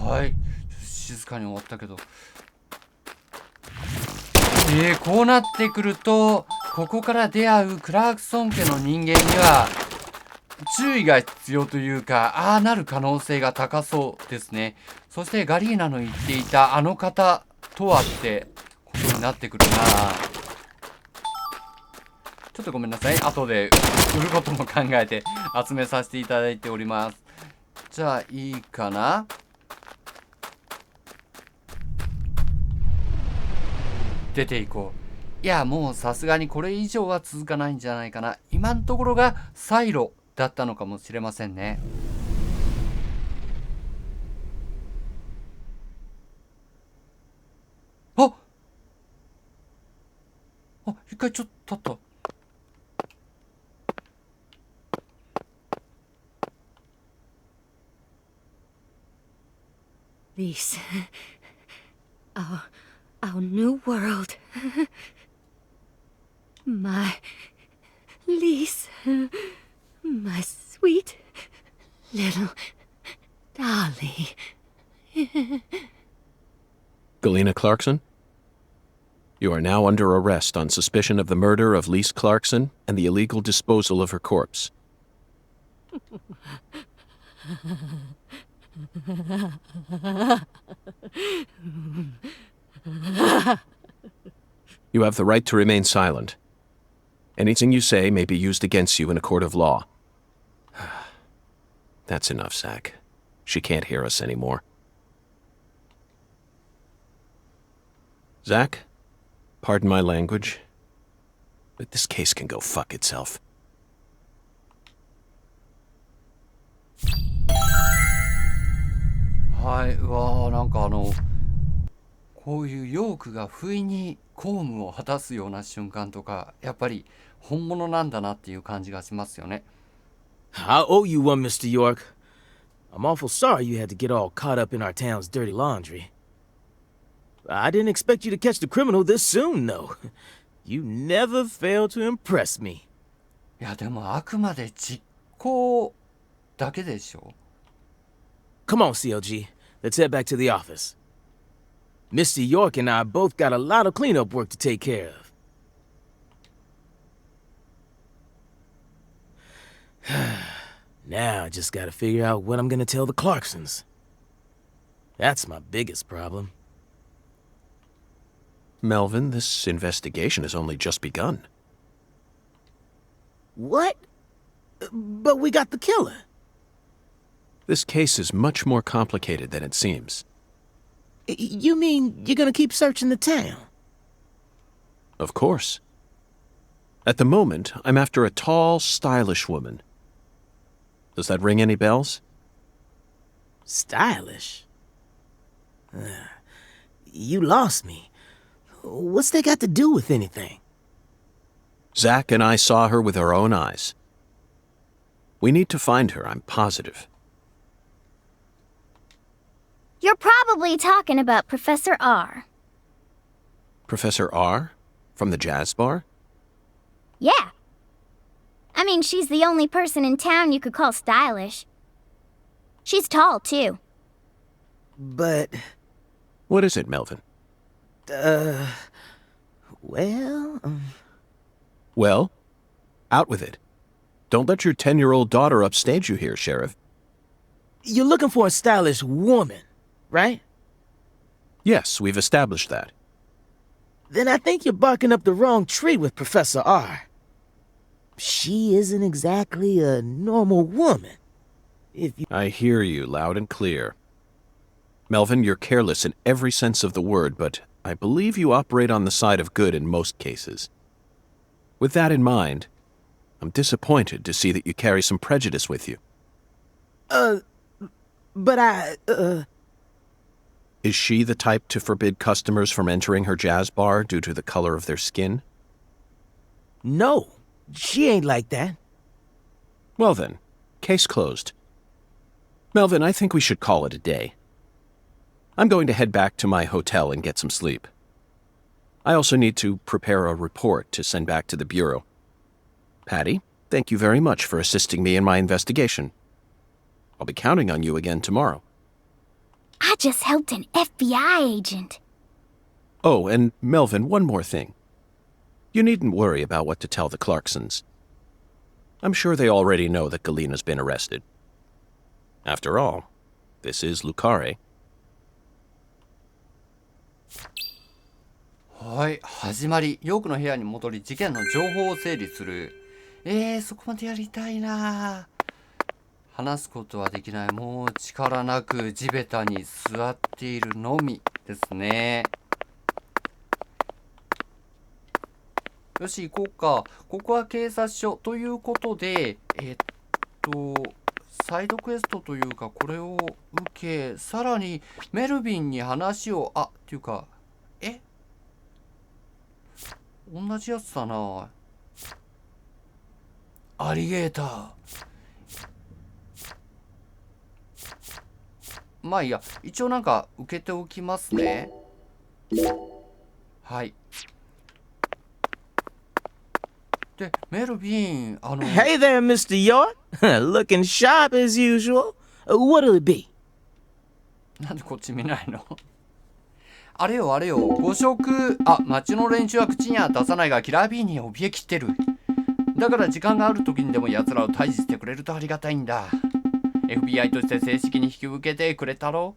はい、静かに終わったけど、こうなってくると、ここから出会うクラークソン家の人間には注意が必要というか、ああなる可能性が高そうですね。そしてガリーナの言っていたあの方とはってことになってくるな。ちょっとごめんなさい、後で売ることも考えて集めさせていただいております。じゃあいいかな。出ていこう。いや、もうさすがにこれ以上は続かないんじゃないかな。今のところがサイロだったのかもしれませんね。あ、一回ちょっと立った。Lise. Our new world. My Lise. My sweet little dolly. Galena Clarkson? You are now under arrest on suspicion of the murder of Lise Clarkson and the illegal disposal of her corpse. You have the right to remain silent. Anything you say may be used against you in a court of law. That's enough, Zach. She can't hear us anymore. Zach, pardon my language, but this case can go fuck itself. はい、うわー、なんかこういうヨークが不意に公務を果たすような瞬間とか、やっぱり本物なんだなっていう感じがしますよね。I owe you one, Mr. York. I'm awful sorry you had to get all caught up in our town's dirty laundry. I didn't expect you to catch the criminal this soon, though. You never fail to impress me. いや、でもあくまで実行だけでしょ。Come on, CLG. Let's head back to the office. Mr. York and I both got a lot of cleanup work to take care of. Now I just gotta figure out what I'm gonna tell the Clarksons. That's my biggest problem. Melvin, this investigation has only just begun. What? But we got the killer. This case is much more complicated than it seems. You mean you're gonna keep searching the town? Of course. At the moment, I'm after a tall, stylish woman. Does that ring any bells? Stylish? You lost me. What's that got to do with anything? Zach and I saw her with our own eyes. We need to find her, I'm positive. You're probably talking about Professor R. Professor R? From the jazz bar? Yeah. I mean, she's the only person in town you could call stylish. She's tall, too. But... What is it, Melvin? Well... Well? Out with it. Don't let your 10-year-old daughter upstage you here, Sheriff. You're looking for a stylish woman, right? Yes, we've established that. Then I think you're barking up the wrong tree with Professor R. She isn't exactly a normal woman. If you... I hear you loud and clear. Melvin, you're careless in every sense of the word, but I believe you operate on the side of good in most cases. With that in mind, I'm disappointed to see that you carry some prejudice with you. But I, Is she the type to forbid customers from entering her jazz bar due to the color of their skin? No, she ain't like that. Well then, case closed. Melvin, I think we should call it a day. I'm going to head back to my hotel and get some sleep. I also need to prepare a report to send back to the Bureau. Patty, thank you very much for assisting me in my investigation. I'll be counting on you again tomorrow. I just helped an FBI agent. Oh, and Melvin, one more thing. You needn't worry about what to tell the Clarksons. I'm sure they already know that Galena's been arrested. After all, this is Lucare. はい、始まり。ヨークの部屋に戻り、事件の情報を整理する。そこまでやりたいな。話すことはできない。もう力なく地べたに座っているのみですね。よし、行こうか。ここは警察署ということで、サイドクエストというか、これを受け、さらにメルビンに話を、っていうか、同じやつだな。アリゲーター。まあいいや、一応なんか受けておきますね。はい。で、メルビン、Hey there, Mr. York. Looking sharp as usual. What'll it be? なんでこっち見ないの？あれよ、5色、町の連中は口には出さないが、キラー B に怯えきってる。だから時間がある時にでも奴らを退治してくれるとありがたいんだ。FBI として正式に引き受けてくれたろ？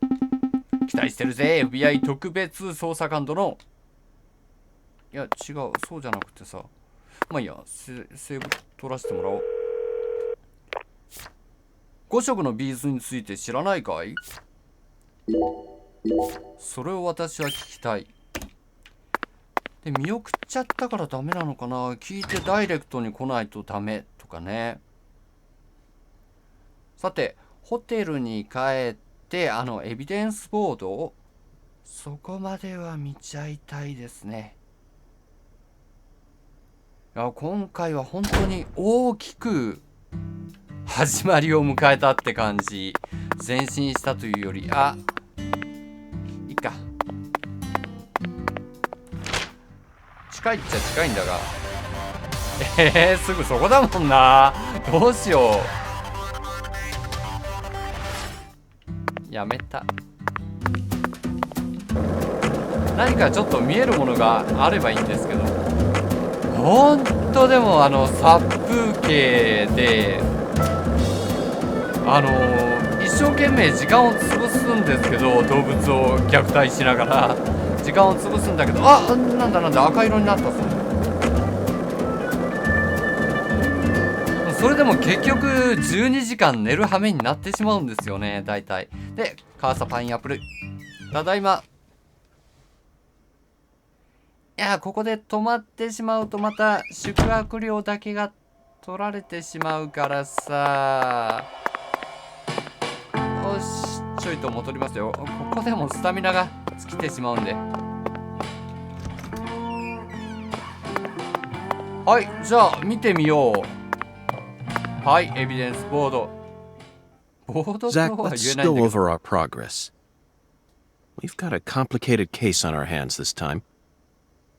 期待してるぜ、FBI 特別捜査官殿。いや、違う、そうじゃなくてさ。まあいいや、セーブ取らせてもらおう。5色のビーズについて知らないかい？それを私は聞きたい。で、見送っちゃったからダメなのかな？聞いてダイレクトに来ないとダメとかね。さて、ホテルに帰ってエビデンスボードをそこまでは見ちゃいたいですね。いや、今回は本当に大きく始まりを迎えたって感じ。前進したというより、いいか。近いっちゃ近いんだが。すぐそこだもんな。どうしよう。やめた。何かちょっと見えるものがあればいいんですけど。ほんとでも殺風景で一生懸命時間を潰すんですけど、動物を虐待しながら時間を潰すんだけど、なんだ赤色になったぞ。それでも結局12時間寝る羽目になってしまうんですよね、大体。で、カーサパインアップル、ただいま。いや、ここで止まってしまうとまた宿泊料だけが取られてしまうからさ。よし、ちょいと戻りますよ。ここでもスタミナが尽きてしまうんで。はい、じゃあ見てみよう。はい、エビデンスボード。ボードと Zach, は let's 言えないん go だけど。 over our progress. We've got a complicated case on our hands this time,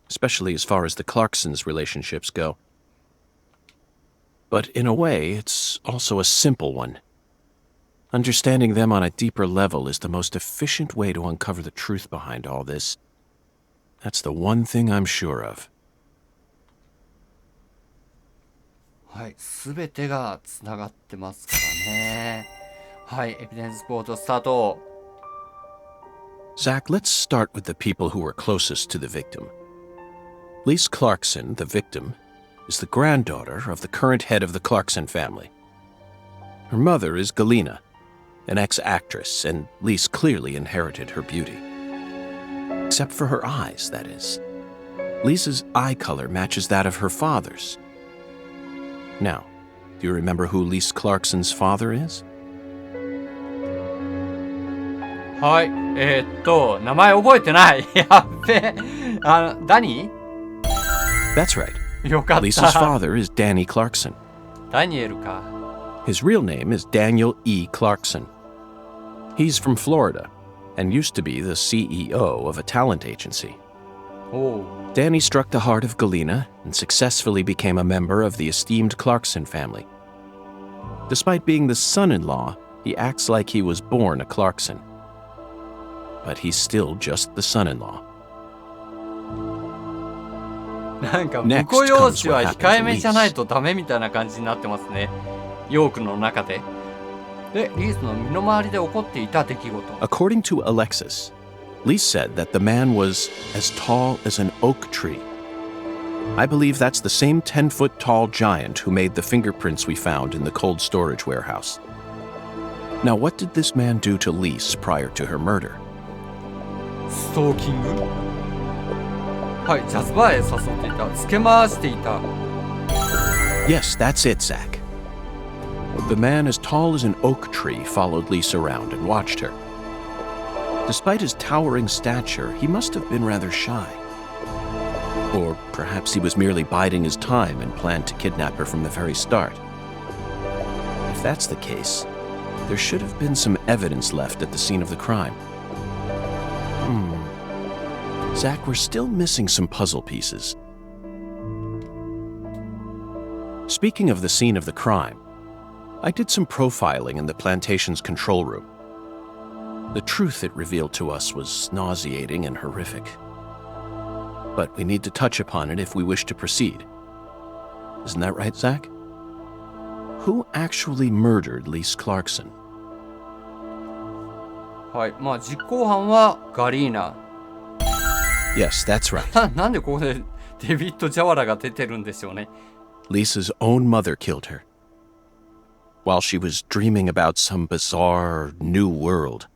especially as far as the Clarksons' relationships go. But in a way, it's also a simple one. Understanding them on a deeper level is the most efficient way to uncover the truth behind all this. That's the one thing I'm sure of. はい、すべてがつながってますからね。はい、エビデンスボードスタート。Zach, let's start with the people who were closest to the victim. Lise Clarkson, the victim, is the granddaughter of the current head of the Clarkson family. Her mother is Galena, an ex-actress, and Lise clearly inherited her beauty. Except for her eyes, that is. Lisa's eye color matches that of her father's. Now, do you remember who Lise Clarkson's father is? はい、名前覚えてない。やっべ。ダニー？ That's right. よかった。 Lisa's father is Danny Clarkson. ダニエルか。His real name is Daniel E. Clarkson. He's from Florida and used to be the CEO of a talent agency. Danny struck the heart of Galena and successfully became a member of the esteemed Clarkson family. Despite being the son-in-law, he acts like he was born a Clarkson. But he's still just the son-in-law. なんか婿養子は控えめじゃないとダメみたいな感じになってますね。ヨークの中で。で、リースの身の回りで起こっていた出来事。According to Alexis, Lise said that the man was as tall as an oak tree. I believe that's the same 10-foot tall giant who made the fingerprints we found in the cold storage warehouse. Now, what did this man do to Lise prior to her murder? ストーキング？はい、ジャズバーへ誘っていた。つけ回していた。Yes, that's it, Zach. The man as tall as an oak tree followed Lise around and watched her. Despite his towering stature, he must have been rather shy. Or perhaps he was merely biding his time and planned to kidnap her from the very start. If that's the case, There should have been some evidence left at the scene of the crime. Zach, we're still missing some puzzle pieces. Speaking of the scene of the crime, I did some profiling in the plantation's control room. The truth it revealed to us was nauseating and horrific. But we need to touch upon it if we wish to proceed. Isn't that right, Zach? Who actually murdered Lise Clarkson? はい、まあ実行犯はガリーナ。Yes, that's right. なんでここでデビッド・ジャワラが出てるんでしょうね。Lisa's own mother killed her. While she was dreaming about some bizarre new world.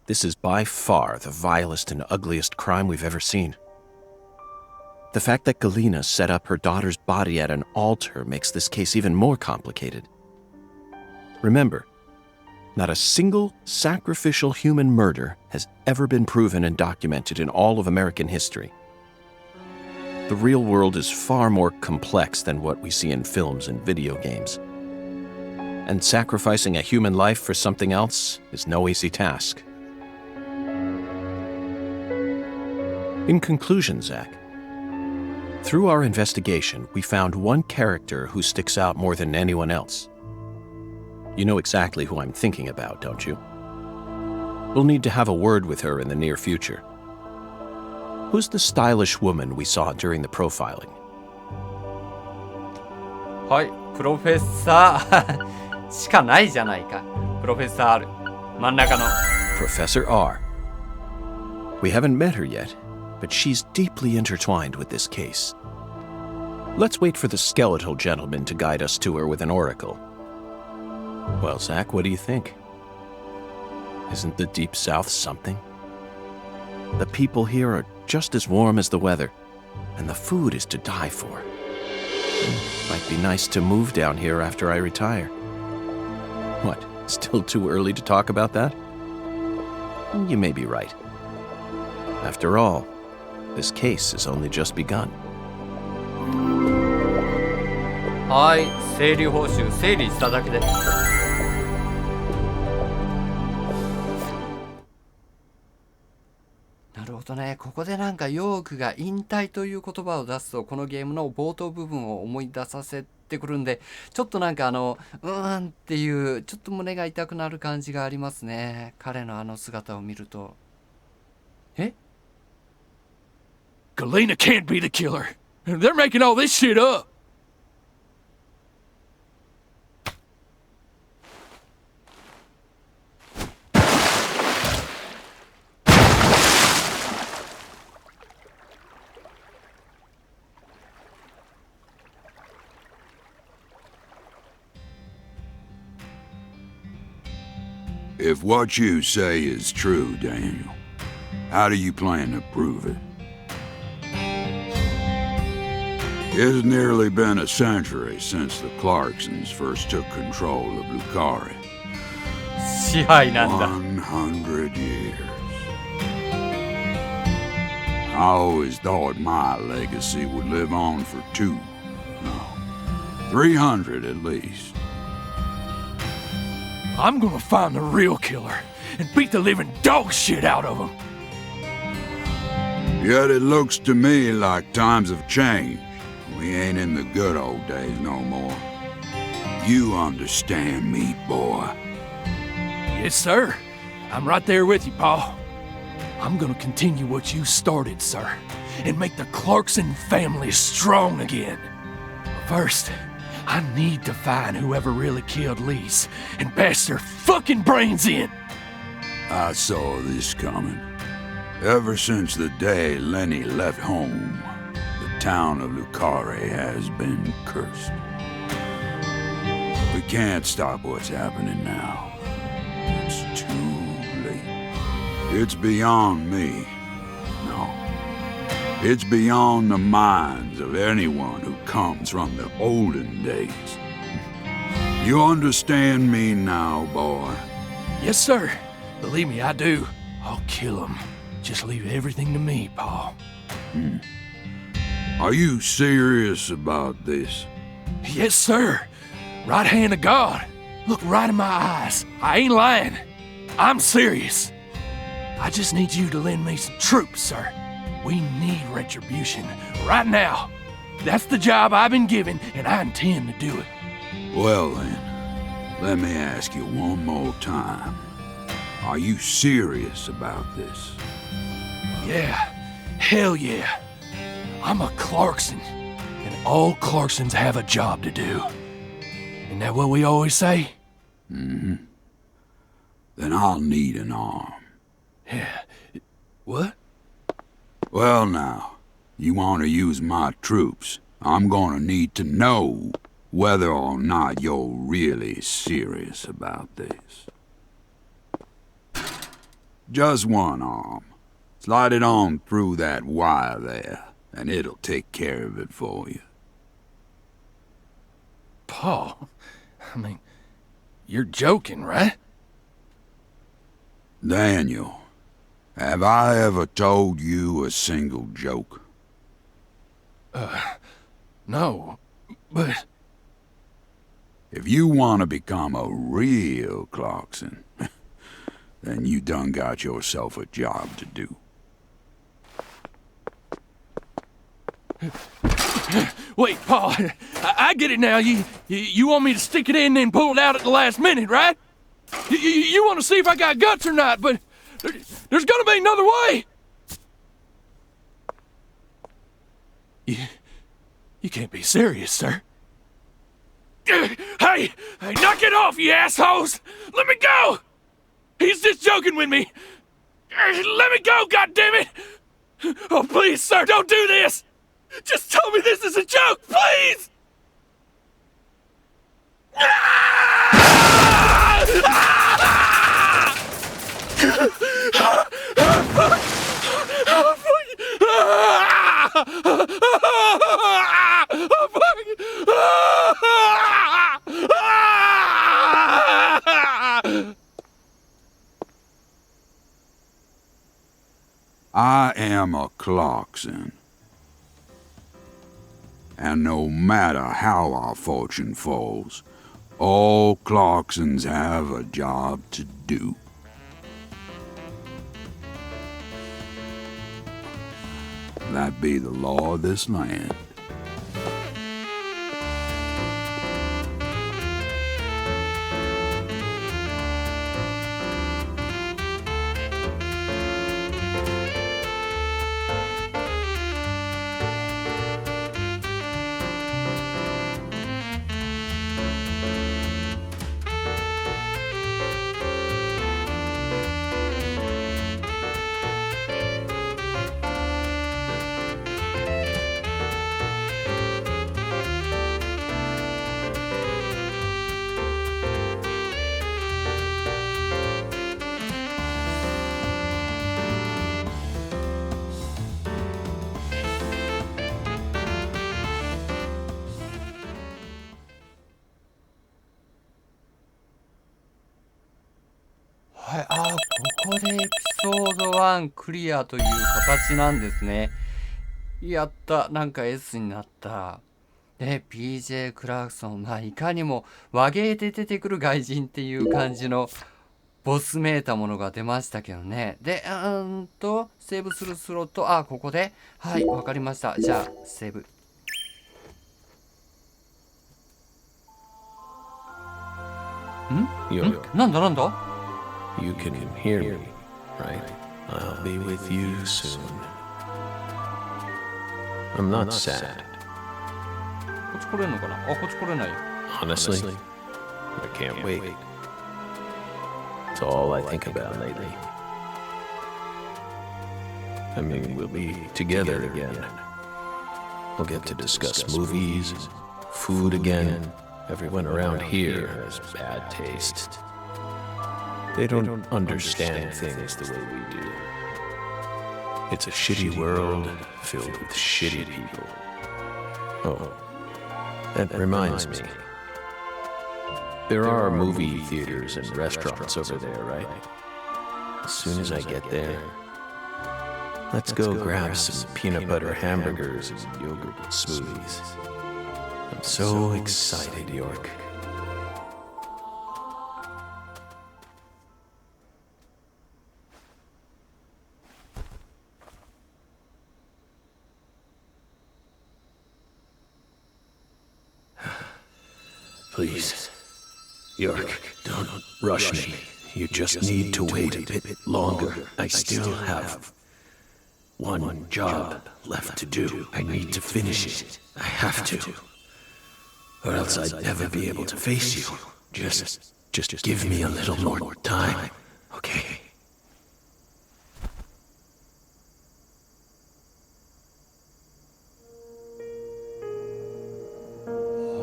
This is by far the vilest and ugliest crime we've ever seen. The fact that Galina set up her daughter's body at an altar makes this case even more complicated. Remember, not a single sacrificial human murder has ever been proven and documented in all of American history. The real world is far more complex than what we see in films and video games. And sacrificing a human life for something else is no easy task. In conclusion, Zach, through our investigation, we found one character who sticks out more than anyone else. You know exactly who I'm thinking about, don't you? We'll need to have a word with her in the near future. Who's the stylish woman we saw during the profiling? はい、プロフェッサーしかないじゃないか。プロフェッサー R。真ん中の。Professor R. We haven't met her yet, but she's deeply intertwined with this case. Let's wait for the skeletal gentleman to guide us to her with an oracle. Well, Zach, what do you think? Isn't the Deep South something? The people here are just as warm as the weather, and the food is to die for. Might be nice to move down here after I retire. What, still too early to talk about that? You may be right. After all, this case has only just begun. はい、整理報酬整理しただけで。なるほどね。ここでなんかヨークが引退という言葉を出すと、このゲームの冒頭部分を思い出させてくるんで、ちょっとなんかっていうちょっと胸が痛くなる感じがありますね。彼の姿を見ると。え？ Galina can't be the killer. They're making all this shit up. If what you say is true, Daniel, how do you plan to prove it? It's nearly been a century since the Clarksons first took control of Lucari. 支配なんだ。 100 years. I always thought my legacy would live on for 2, no, 300 at least. I'm gonna find the real killer and beat the living dog shit out of him. Yet it looks to me like times have changed. We ain't in the good old days no more. You understand me, boy? Yes, sir. I'm right there with you, Paul. I'm gonna continue what you started, sir, and make the Clarkson family strong again. First, I need to find whoever really killed Lise and bash their fucking brains in. I saw this coming. Ever since the day Lenny left home, the town of Lucari has been cursed. We can't stop what's happening now. It's too late. It's beyond me. No. It's beyond the minds of anyone who comes from the olden days. You understand me now, boy? Yes, sir. Believe me, I do. I'll kill him. Just leave everything to me, Paul. Are you serious about this? Yes, sir. Right hand of God. Look right in my eyes. I ain't lying. I'm serious. I just need you to lend me some troops, sir. We need retribution right now. That's the job I've been given, and I intend to do it. Well then, let me ask you one more time. Are you serious about this? Yeah, hell yeah. I'm a Clarkson, and all Clarksons have a job to do. Isn't that what we always say? Mm-hmm. Then I'll need an arm. Yeah. What? Well now, you want to use my troops, I'm gonna need to know whether or not you're really serious about this. Just one arm. Slide it on through that wire there, and it'll take care of it for you. Paul, I mean, you're joking, right? Daniel, have I ever told you a single joke? No, but... If you want to become a real Clarkson, then you done got yourself a job to do. Wait, Paul, I get it now. You want me to stick it in and then pull it out at the last minute, right? You want to see if I got guts or not, but there's gonna be another way. You can't be serious, sir. Hey, knock it off, you assholes! Let me go! He's just joking with me. Let me go, goddammit! Oh, please, sir, don't do this! Just tell me this is a joke, please! I am a Clarkson. And no matter how our fortune falls, all Clarksons have a job to do. That be the law of this land.はい、ここでエピソード1クリアという形なんですね。やった、なんか S になった。で、PJ クラークソン、いかにも和芸で出てくる外人っていう感じのボスめいたものが出ましたけどね。で、セーブするスロット、ここで、はい、わかりました。じゃあ、セーブ。なんだなんだ You can hear me, right? I'll be with you soon. I'm not sad. こっち来れんのかなこっち来れないよ。Honestly, I can't wait. It's all I think about lately. I mean, we'll be together again. We'll get to discuss movies, food again. Everyone around here has bad taste. They don't understand things the way we do. It's a shitty world filled with shitty people. Oh, that reminds me. There are movie theaters and restaurants over there, right? As soon as I get there, let's go grab some peanut butter hamburgers and yogurt smoothies. I'm so excited, York. Please. York, don't rush me. You just need to wait a bit longer. I still have one job left to do. I need to finish it. I have to. Or else I'd never be able to face you. Just give me a little more time, okay?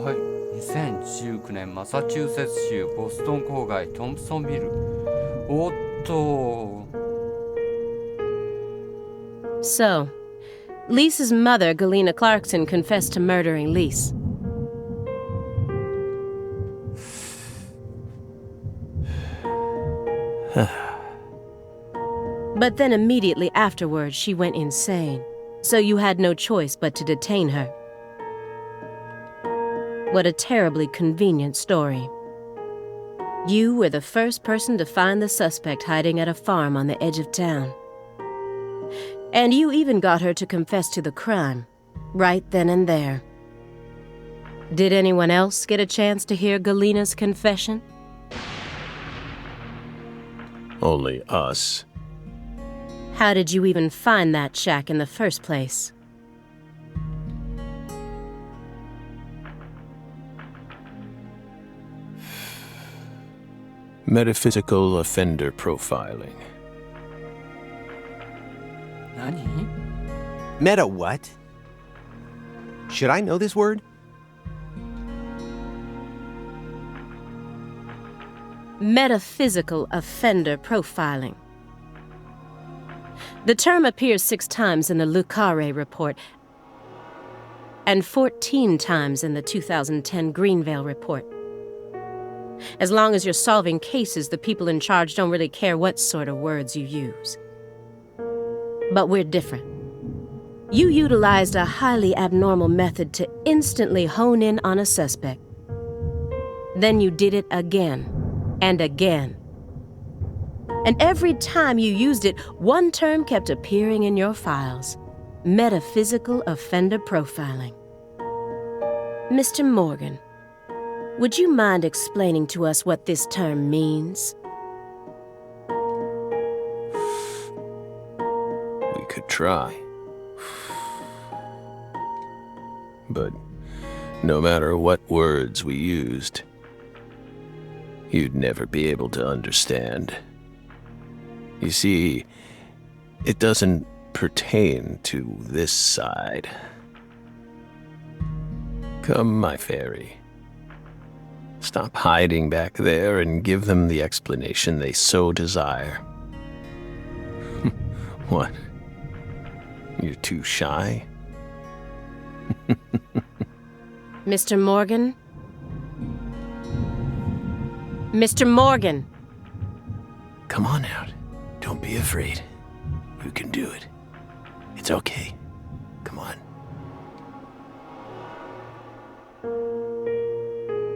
はい、2019年マサチューセッツ州ボストン郊外トンプソンビル。おっと。So, Lisa's mother, Galena Clarkson, confessed to murdering Lise. But then immediately afterwards, she went insane. So you had no choice but to detain her. What a terribly convenient story. You were the first person to find the suspect hiding at a farm on the edge of town. And you even got her to confess to the crime, right then and there. Did anyone else get a chance to hear Galena's confession? Only us. How did you even find that shack in the first place? Metaphysical offender profiling. 何？ Meta what? Should I know this word? Metaphysical offender profiling. The term appears 6 times in the Le Carré report and 14 times in the 2010 Greenvale report. As long as you're solving cases, the people in charge don't really care what sort of words you use. But we're different. You utilized a highly abnormal method to instantly hone in on a suspect. Then you did it again and again. And every time you used it, one term kept appearing in your files: metaphysical offender profiling. Mr. Morgan, would you mind explaining to us what this term means? We could try. But no matter what words we used, you'd never be able to understand. You see, it doesn't pertain to this side. Come, my fairy. Stop hiding back there and give them the explanation they so desire. What? You're too shy? Mr. Morgan? Mr. Morgan! Come on out. Don't be afraid. You can do it. It's okay. Come on.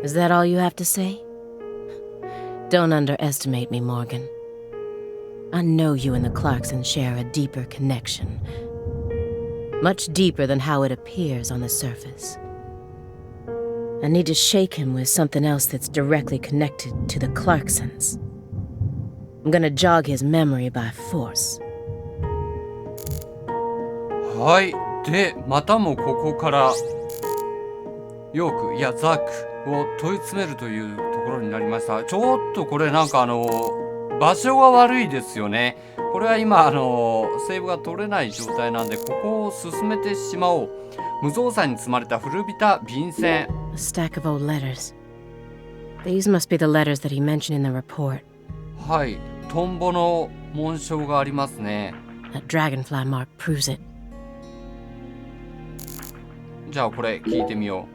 Is that all you have to say? Don't underestimate me, Morgan. I know you and the Clarksons share a deeper connection. Much deeper than how it appears on the surface. I need to shake him with something else that's directly connected to the Clarksons. I'm gonna jog his memory by force. はい。で、またもここからヨーク、いやザックを問い詰めるというところになりました。ちょっとこれなんか場所が悪いですよね。これは今セーブが取れない状態なんで、ここを進めてしまおう。無造作に積まれた古びた便箋。A stack of old letters. These must be the letters that he mentioned in the report. はい。トンボの紋章がありますね。That dragonfly mark proves it. じゃあこれ聞いてみよ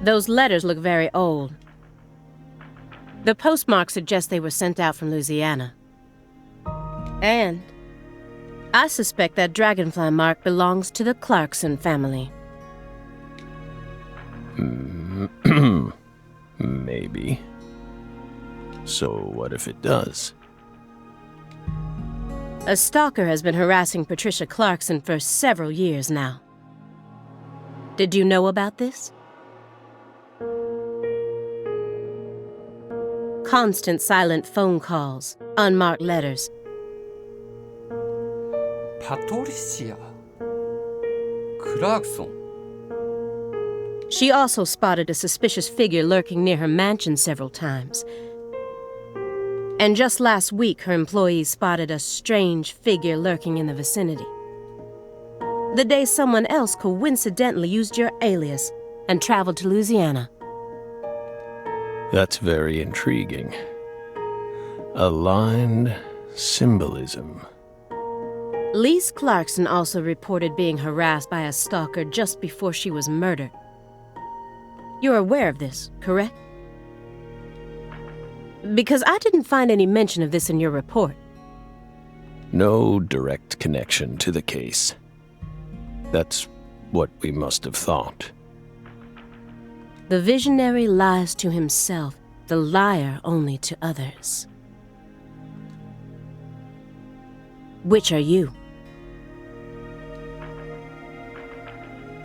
う。Those letters look very old. The postmark suggests they were sent out from Louisiana. And I suspect that dragonfly mark belongs to the Clarkson family. Maybe. So what if it does? A stalker has been harassing Patricia Clarkson for several years now. Did you know about this? constant silent phone calls, unmarked letters. パトリシア、クラークソン。She also spotted a suspicious figure lurking near her mansion several times. And just last week, her employees spotted a strange figure lurking in the vicinity. The day someone else coincidentally used your alias and traveled to Louisiana. That's very intriguing. Aligned symbolism. Lise Clarkson also reported being harassed by a stalker just before she was murdered. You're aware of this, correct? Because I didn't find any mention of this in your report. No direct connection to the case. That's what we must have thought. The visionary lies to himself, the liar only to others. Which are you?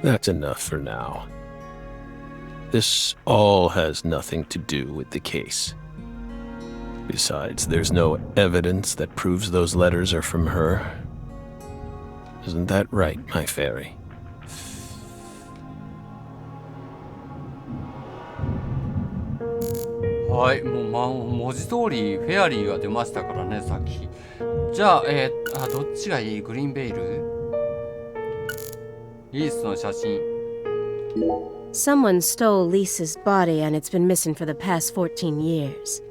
That's enough for now. This all has nothing to do with the case. Besides, there's no evidence that proves those letters are from her. Isn't that right, my fairy? はい、もう、文字通りフェアリーが出ましたからね、さっき。じゃあ、どっちがいい？グリーンベイル？リースの写真。Someone stole Lisa's body and it's been missing for the past 14 years.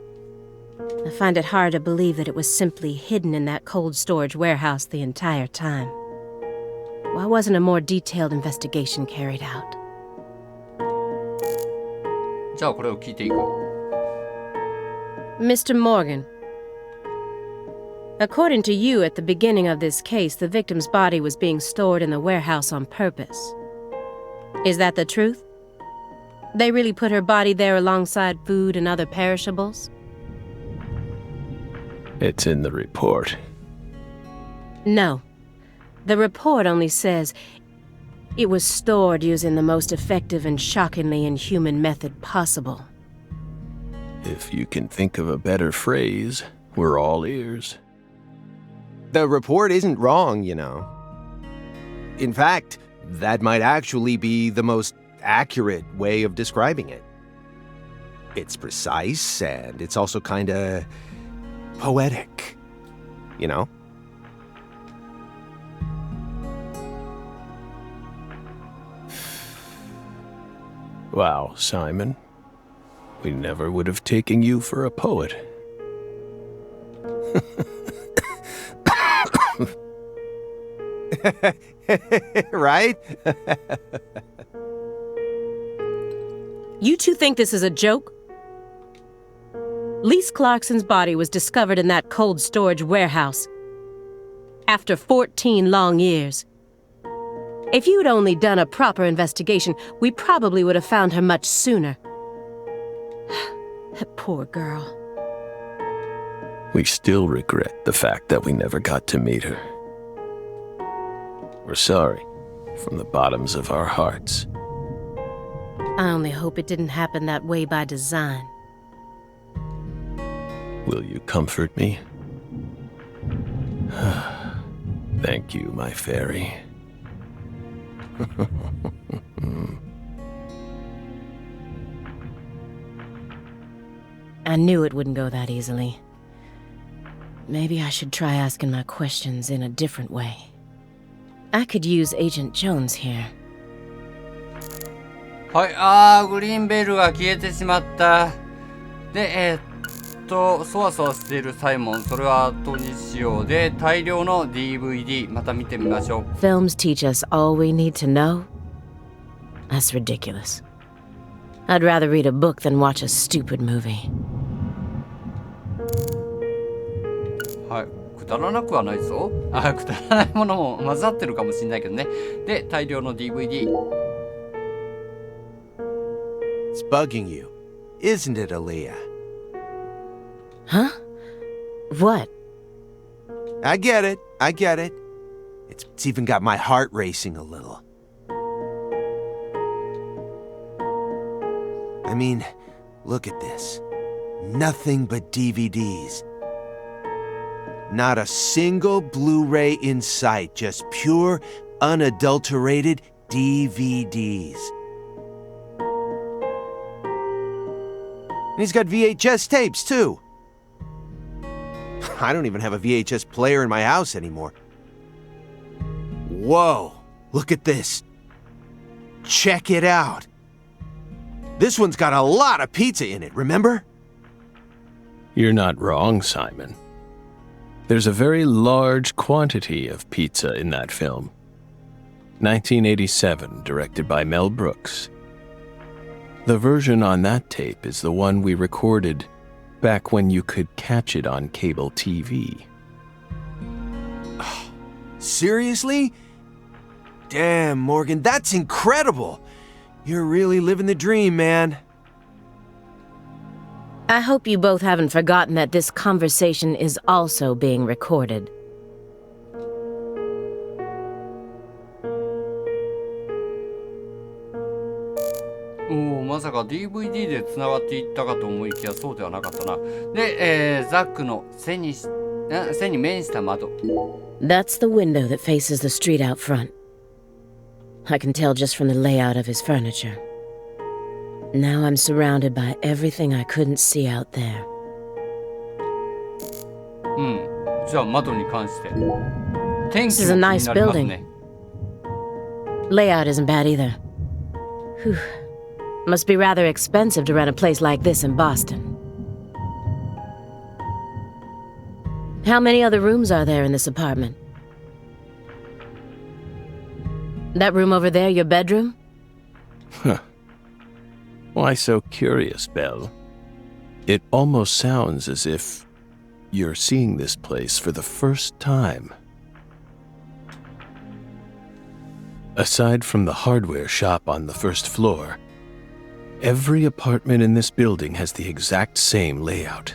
I find it hard to believe that it was simply hidden in that cold storage warehouse the entire time. Why wasn't a more detailed investigation carried out? じゃあこれを聞いていく。Mr. Morgan, according to you, at the beginning of this case, the victim's body was being stored in the warehouse on purpose. Is that the truth? They really put her body there alongside food and other perishables? It's in the report. No. The report only says it was stored using the most effective and shockingly inhuman method possible. If you can think of a better phrase, we're all ears. The report isn't wrong, you know. In fact, that might actually be the most accurate way of describing it. It's precise, and it's also kinda poetic, you know? Wow, Simon. We never would have taken you for a poet. Right? You two think this is a joke? Lise Clarkson's body was discovered in that cold storage warehouse after 14 long years. If you'd only done a proper investigation, we probably would have found her much sooner. That poor girl. We still regret the fact that we never got to meet her. We're sorry from the bottoms of our hearts. I only hope it didn't happen that way by design. Will you comfort me? Thank you, my fairy. I knew it wouldn't go that easily. Maybe I should try asking my questions in a different way. I could use Agent Jones here. はい、グリーンベルが消えてしまった。で、そわそわしているサイモン、それは後にしよう。で、大量の DVD、また見てみましょう。Films teach us all we need to know? That's ridiculous. I'd rather read a book than watch a stupid movie. はい、くだらなくはないぞ。くだらないものも混ざってるかもしれないけどね。で、大量の DVD。It's bugging you, isn't it, Aaliyah? Huh? What? I get it. It's even got my heart racing a little. I mean, look at this. Nothing but DVDs. Not a single Blu-ray in sight, just pure, unadulterated DVDs. And he's got VHS tapes, too. I don't even have a VHS player in my house anymore. Whoa, look at this. Check it out. This one's got a lot of pizza in it, remember? You're not wrong, Simon. There's a very large quantity of pizza in that film. 1987, directed by Mel Brooks. The version on that tape is the one we recorded back when you could catch it on cable TV. Seriously? Damn, Morgan, that's incredible! You're really living the dream, man. I hope you both haven't forgotten that this conversation is also being recorded.まさか DVD で繋がっていったかと思いきやそうではなかったな。で、ザックの背に面した窓。That's the window that faces the street out front. I can tell just from the layout of his furniture. Now I'm surrounded by everything I couldn't see out there. じゃあ窓に関して。天 This 気 is a も気 nice になります building. ね。Layout isn't bad either. Whew. Must be rather expensive to rent a place like this in Boston. How many other rooms are there in this apartment? That room over there, your bedroom? Huh. Why so curious, Belle? It almost sounds as if you're seeing this place for the first time. Aside from the hardware shop on the first floor, every apartment in this building has the exact same layout.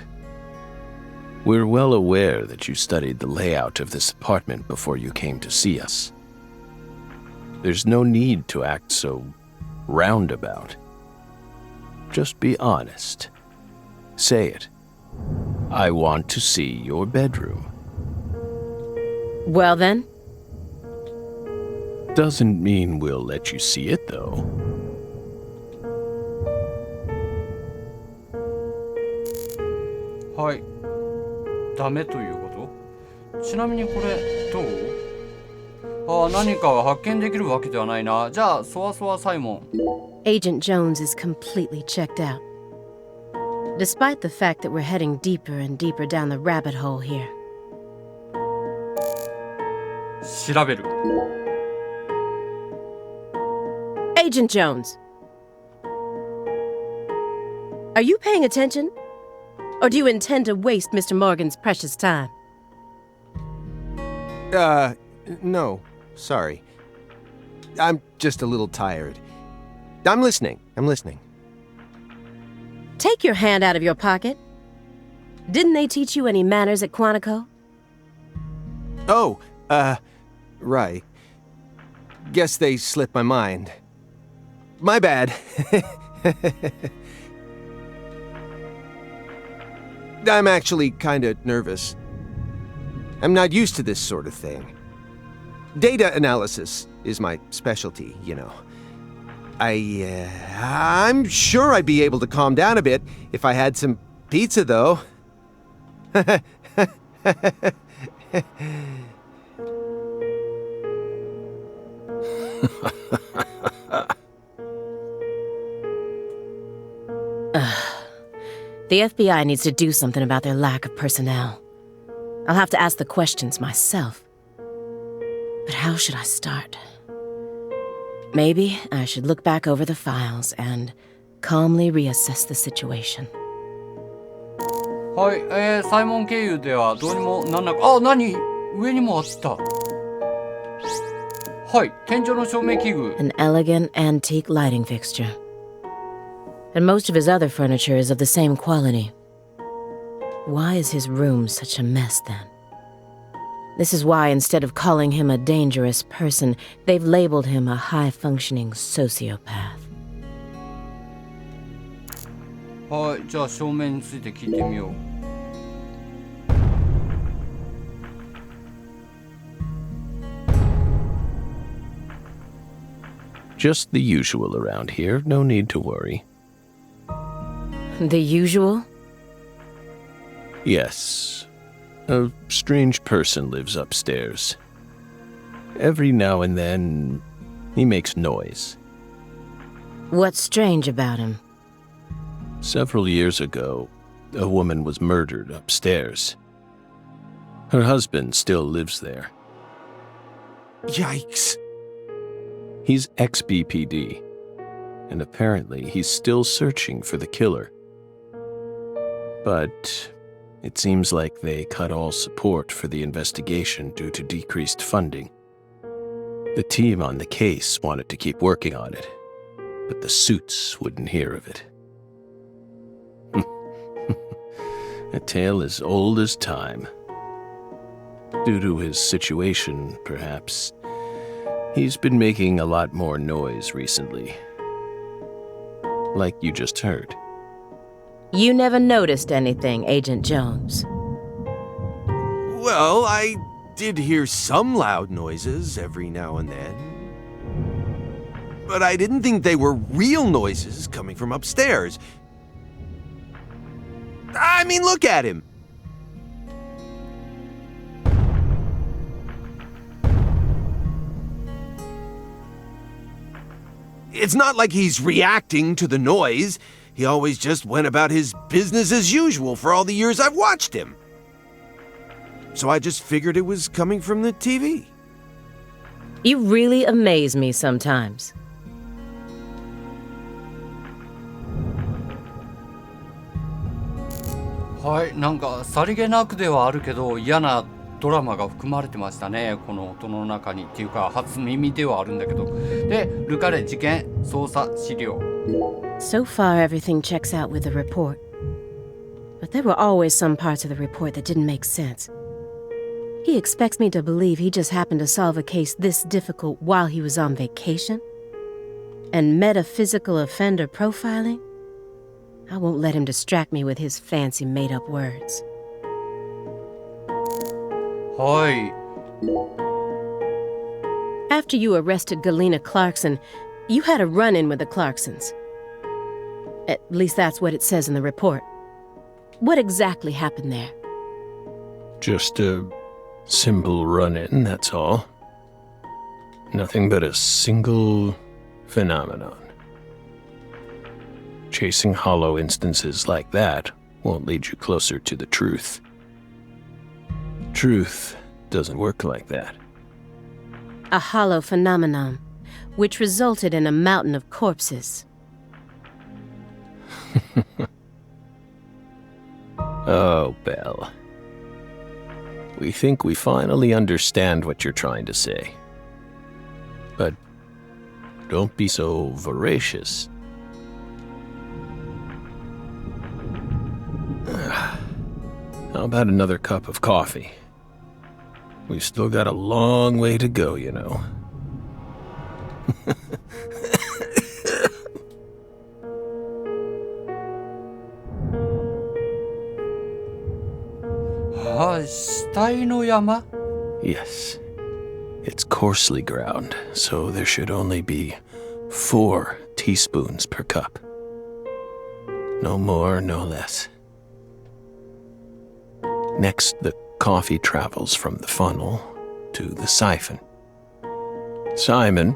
We're well aware that you studied the layout of this apartment before you came to see us. There's no need to act so roundabout. Just be honest. Say it. I want to see your bedroom. Well then? Doesn't mean we'll let you see it, though. Hi. ダメということ？ちなみにこれどう？何かが発見できるわけではないな。じゃあそわそわサイモン。Agent Jones is completely checked out. Despite the fact that we're heading deeper and deeper down the rabbit hole here. 調べる。Agent Jones! Are you paying attention? Or do you intend to waste Mr. Morgan's precious time? No. Sorry. I'm just a little tired. I'm listening. Take your hand out of your pocket. Didn't they teach you any manners at Quantico? Oh, right. Guess they slipped my mind. My bad. I'm actually kinda nervous. I'm not used to this sort of thing. Data analysis is my specialty, you know. I'm sure I'd be able to calm down a bit if I had some pizza, though. The FBI needs to do something about their lack of personnel. I'll have to ask the questions myself. But how should I start? Maybe I should look back over the files and calmly reassess the situation. はい、サイモン経由ではどうにもなんなく、何？上にもあった。はい、天井の照明器具。An elegant antique lighting fixture. And most of his other furniture is of the same quality. Why is his room such a mess then? This is why instead of calling him a dangerous person, they've labeled him a high-functioning sociopath. はい、じゃあ照明について聞いてみよう。Just the usual around here, no need to worry. The usual? Yes. A strange person lives upstairs. Every now and then, he makes noise. What's strange about him? Several years ago, a woman was murdered upstairs. Her husband still lives there. Yikes. He's ex-BPD, and apparently he's still searching for the killer. But it seems like they cut all support for the investigation due to decreased funding. The team on the case wanted to keep working on it, but the suits wouldn't hear of it. A tale as old as time. Due to his situation, perhaps, he's been making a lot more noise recently. Like you just heard. You never noticed anything, Agent Jones. Well, I did hear some loud noises every now and then. But I didn't think they were real noises coming from upstairs. I mean, look at him. It's not like he's reacting to the noise. He always just went about his business as usual for all the years I've watched him. So I just figured it was coming from the TV. You really amaze me sometimes. はい、なんかさりげなくではあるけど嫌なドラマが含まれてましたね、この音の中に。っていうか初耳ではあるんだけど。で、ルカレ事件捜査資料。So far, everything checks out with the report. But there were always some parts of the report that didn't make sense. He expects me to believe he just happened to solve a case this difficult while he was on vacation? And metaphysical offender profiling? I won't let him distract me with his fancy made-up words. はい。 After you arrested Galena Clarkson, you had a run-in with the Clarksons. At least that's what it says in the report. What exactly happened there? Just a simple run-in, that's all. Nothing but a single phenomenon. Chasing hollow instances like that won't lead you closer to the truth. Truth doesn't work like that. A hollow phenomenon, which resulted in a mountain of corpses. Oh, Belle. We think we finally understand what you're trying to say. But don't be so voracious. How about another cup of coffee? We've still got a long way to go, you know. Yes. It's coarsely ground, so there should only be 4 teaspoons per cup. No more, no less. Next, the coffee travels from the funnel to the siphon. Simon,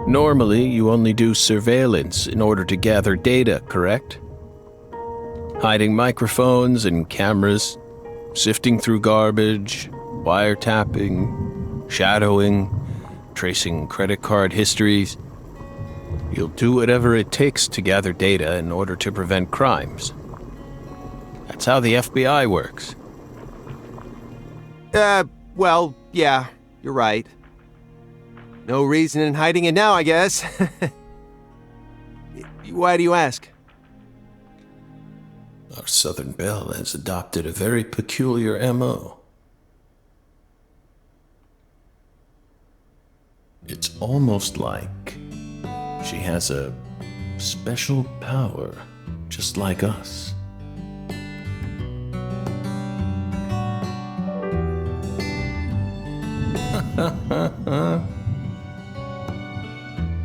normally you only do surveillance in order to gather data, correct? Hiding microphones and cameras, sifting through garbage, wiretapping, shadowing, tracing credit card histories. You'll do whatever it takes to gather data in order to prevent crimes. That's how the FBI works. Well, yeah, you're right. No reason in hiding it now, I guess. Why do you ask? Our Southern Belle has adopted a very peculiar MO. It's almost like she has a special power, just just like us.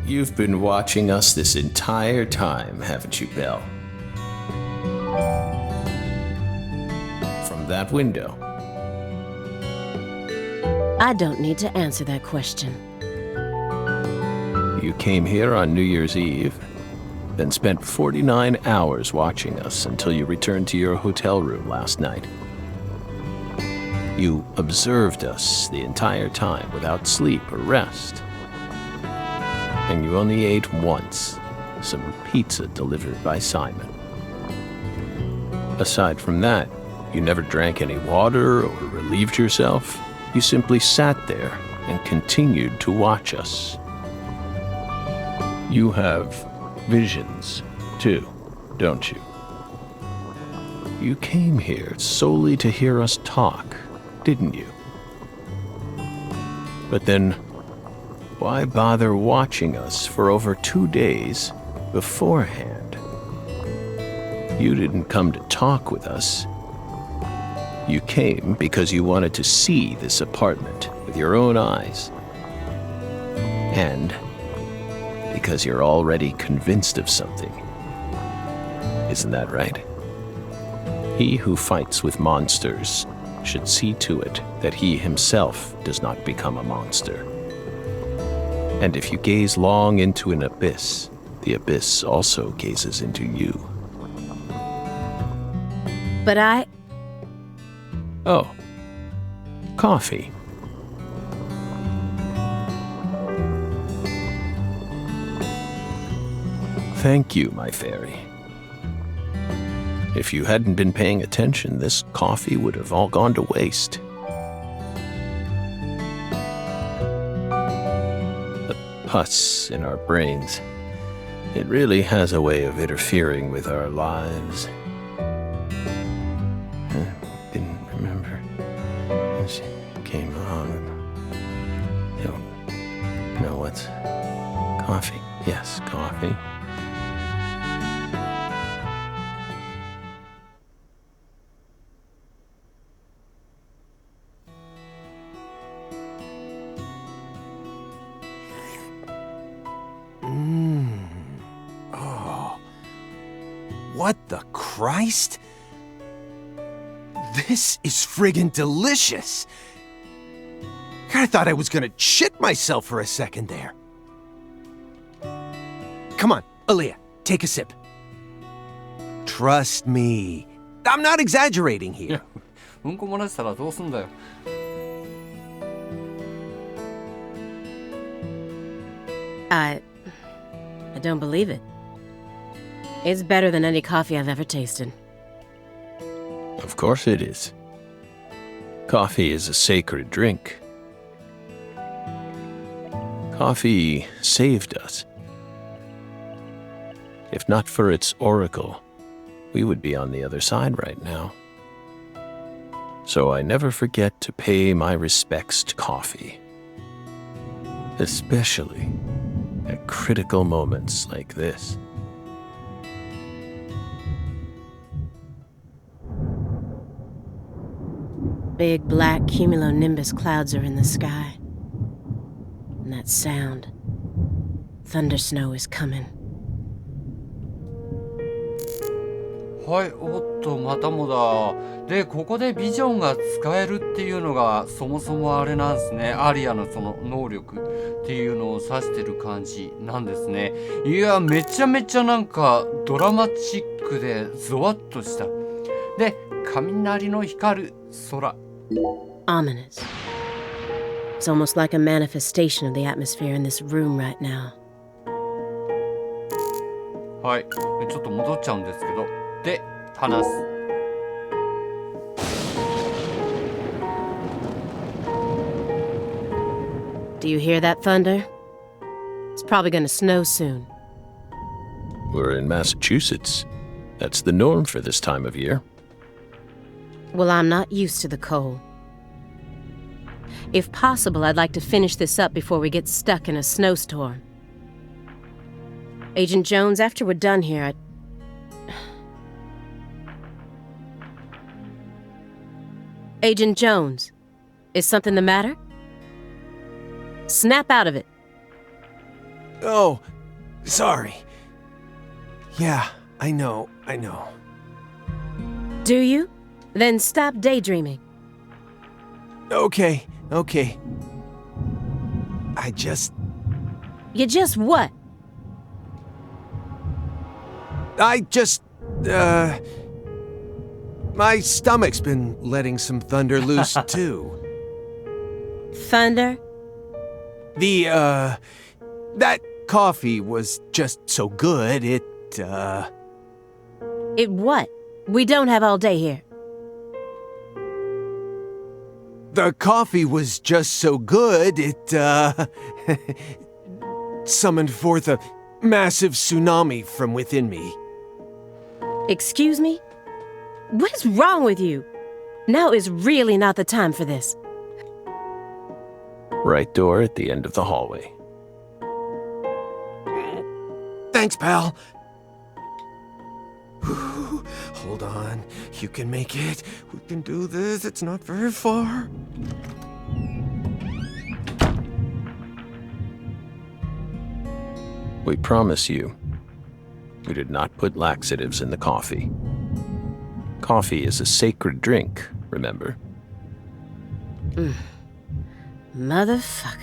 You've been watching us this entire time, haven't you, Belle? From that window. I don't need to answer that question. You came here on New Year's Eve, then spent 49 hours watching us until you returned to your hotel room last night. You observed us the entire time without sleep or rest. And you only ate once, some pizza delivered by Simon. Aside from that, you never drank any water or relieved yourself. You simply sat there and continued to watch us. You have visions, too, don't you? You came here solely to hear us talk, didn't you? But then, why bother watching us for over 2 days beforehand? You didn't come to talk with us. You came because you wanted to see this apartment with your own eyes. And because you're already convinced of something. Isn't that right? He who fights with monsters should see to it that he himself does not become a monster. And if you gaze long into an abyss, the abyss also gazes into you. But I... Oh. Coffee. Thank you, my fairy. If you hadn't been paying attention, this coffee would have all gone to waste. The pus in our brains. It really has a way of interfering with our lives. I didn't remember. She came along. No, what's... Coffee. Yes, coffee. What the Christ? This is friggin' delicious! God, I thought I was gonna shit myself for a second there. Come on, Aaliyah, take a sip. Trust me. I'm not exaggerating here. うんこ漏らしたらどうすんだよ。I don't believe it. It's better than any coffee I've ever tasted. Of course it is. Coffee is a sacred drink. Coffee saved us. If not for its oracle, we would be on the other side right now. So I never forget to pay my respects to coffee. Especially at critical moments like this. Big black cumulonimbus clouds are in the sky. And that sound. Thunder snow is coming. はい、おっと、またもだ。で、ここでビジョンが使えるっていうのが、そもそもあれなんですね。アリアのその能力っていうのを指してる感じなんですね。いや、めちゃめちゃなんかドラマチックでゾワッとした。で、雷の光る空。Ominous. It's almost like a manifestation of the atmosphere in this room right now. はい、ちょっと戻っちゃうんですけど。で、話す。Do you hear that thunder? It's probably gonna snow soon. We're in Massachusetts. That's the norm for this time of year. Well, I'm not used to the cold. If possible, I'd like to finish this up before we get stuck in a snowstorm. Agent Jones, after we're done here, Agent Jones, is something the matter? Snap out of it. Oh, sorry. Yeah, I know. Do you? Then stop daydreaming. Okay. You just what? My stomach's been letting some thunder loose, too. Thunder? That coffee was just so good, It what? We don't have all day here. The coffee was just so good, it summoned forth a massive tsunami from within me. Excuse me? What is wrong with you? Now is really not the time for this. Right door at the end of the hallway. Thanks, pal. Hold on. You can make it. We can do this. It's not very far. We promise you, we did not put laxatives in the coffee. Coffee is a sacred drink, remember? Motherfucker.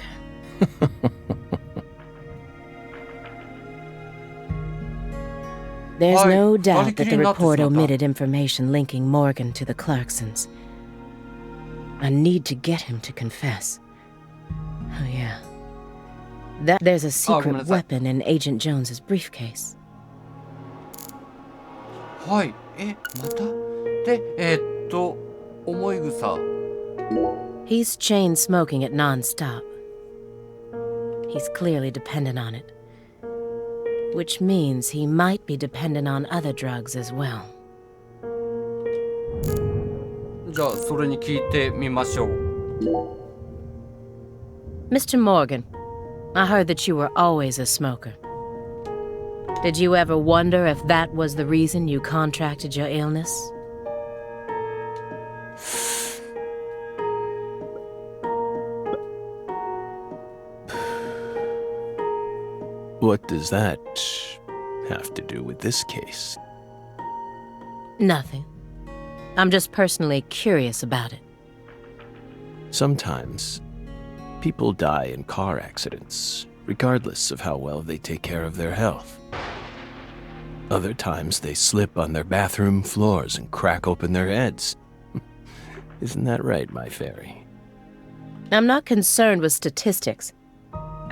There's no doubt that the report omitted information linking Morgan to the Clarksons. I need to get him to confess. Oh yeah. There's a secret weapon in Agent Jones's briefcase. はい。またで、思い草。He's chain smoking it non-stop. He's clearly dependent on it. Which means he might be dependent on other drugs as well. じゃあ、それに聞いてみましょう。Mr. Morgan, I heard that you were always a smoker. Did you ever wonder if that was the reason you contracted your illness? What does that have to do with this case? Nothing. I'm just personally curious about it. Sometimes, people die in car accidents, regardless of how well they take care of their health. Other times, they slip on their bathroom floors and crack open their heads. Isn't that right, my fairy? I'm not concerned with statistics.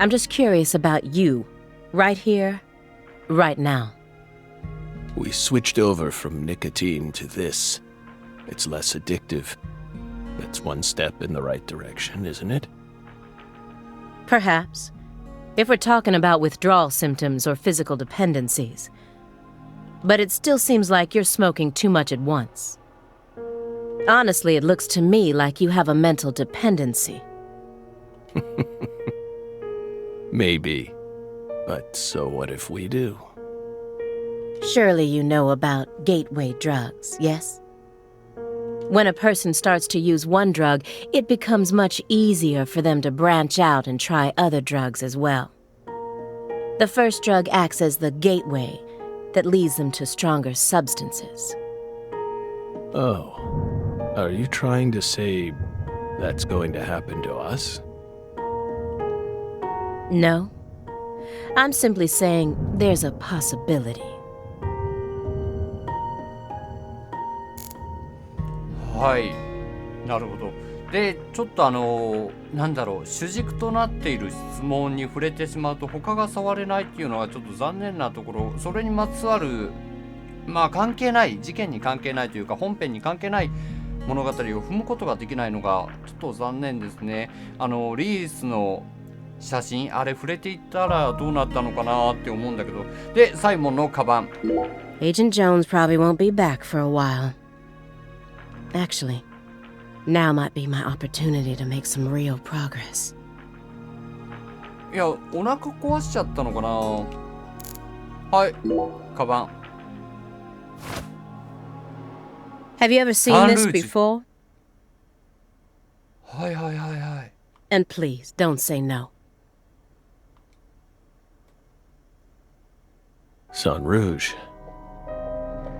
I'm just curious about you, right here, right now. We switched over from nicotine to this. It's less addictive. That's one step in the right direction, isn't it? Perhaps. If we're talking about withdrawal symptoms or physical dependencies. But it still seems like you're smoking too much at once. Honestly, it looks to me like you have a mental dependency. Maybe. But so what if we do? Surely you know about gateway drugs, yes? When a person starts to use one drug, it becomes much easier for them to branch out and try other drugs as well. The first drug acts as the gateway that leads them to stronger substances. Oh. Are you trying to say that's going to happen to us? No. I'm simply saying there's a possibility. はい。なるほど。で、ちょっとなんだろう、主軸となっている質問に触れてしまうと他が触れないっていうのはちょっと残念なところ、それにまつわる、まあ関係ない、事件に関係ないというか本編に関係ない物語を踏むことができないのがちょっと残念ですね。リースの写真、あれ触れていったらどうなったのかなって思うんだけど。で、サイモンのカバン。Agent Jones probably won't be back for a while. Actually, now might be my opportunity to make some real progress. いや、お腹壊しちゃったのかな。はい、カバン。Have you ever seen this before? はいはいはいはい。 And please, don't say no. Sang Rouge.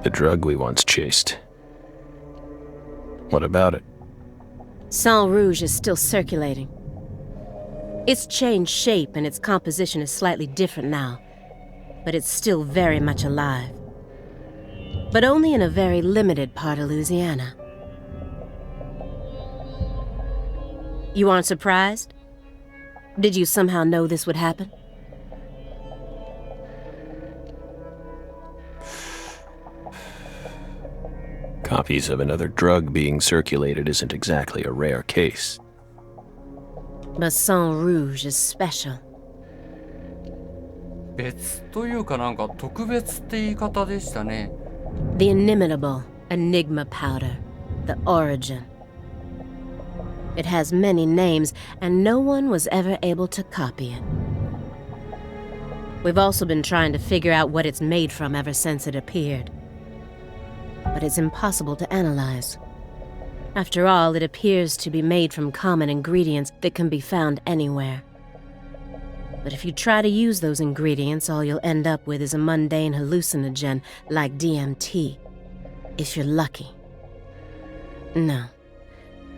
The drug we once chased. What about it? Sang Rouge is still circulating. It's changed shape and its composition is slightly different now, but it's still very much alive. But only in a very limited part of Louisiana. You aren't surprised? Did you somehow know this would happen? Copies of another drug being circulated isn't exactly a rare case. But Sang Rouge is special. 別というかなんか特別って言い方でしたね。 The inimitable Enigma powder. The origin. It has many names, and no one was ever able to copy it. We've also been trying to figure out what it's made from ever since it appeared. But it's impossible to analyze. After all, it appears to be made from common ingredients that can be found anywhere. But if you try to use those ingredients, all you'll end up with is a mundane hallucinogen like DMT. If you're lucky. No.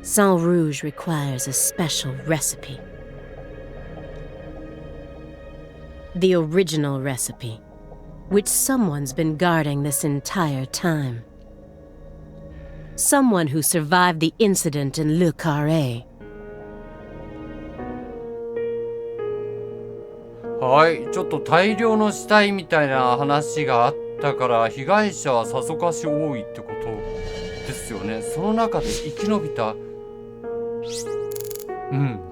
Sang Rouge requires a special recipe. The original recipe, which someone's been guarding this entire time. Someone who survived the incident in Le Carré. はい、ちょっと大量の死体みたいな話があったから被害者はさぞかし多いってことですよね。その中で生き延びた、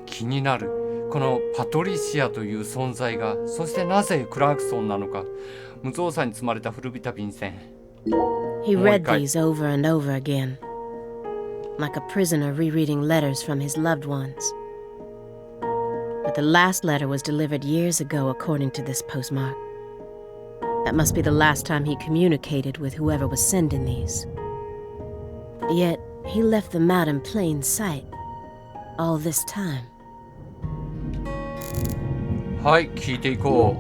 気になるこのパトリシアという存在が、そしてなぜクラークソンなのか、無造作に積まれた古びた便箋。 He read these over and over again, like a prisoner rereading letters from his loved ones. But the last letter was delivered years ago according to this postmark. That must be the last time he communicated with whoever was sending these. Yet, he left them out in plain sight all this time. はい、聞いていこ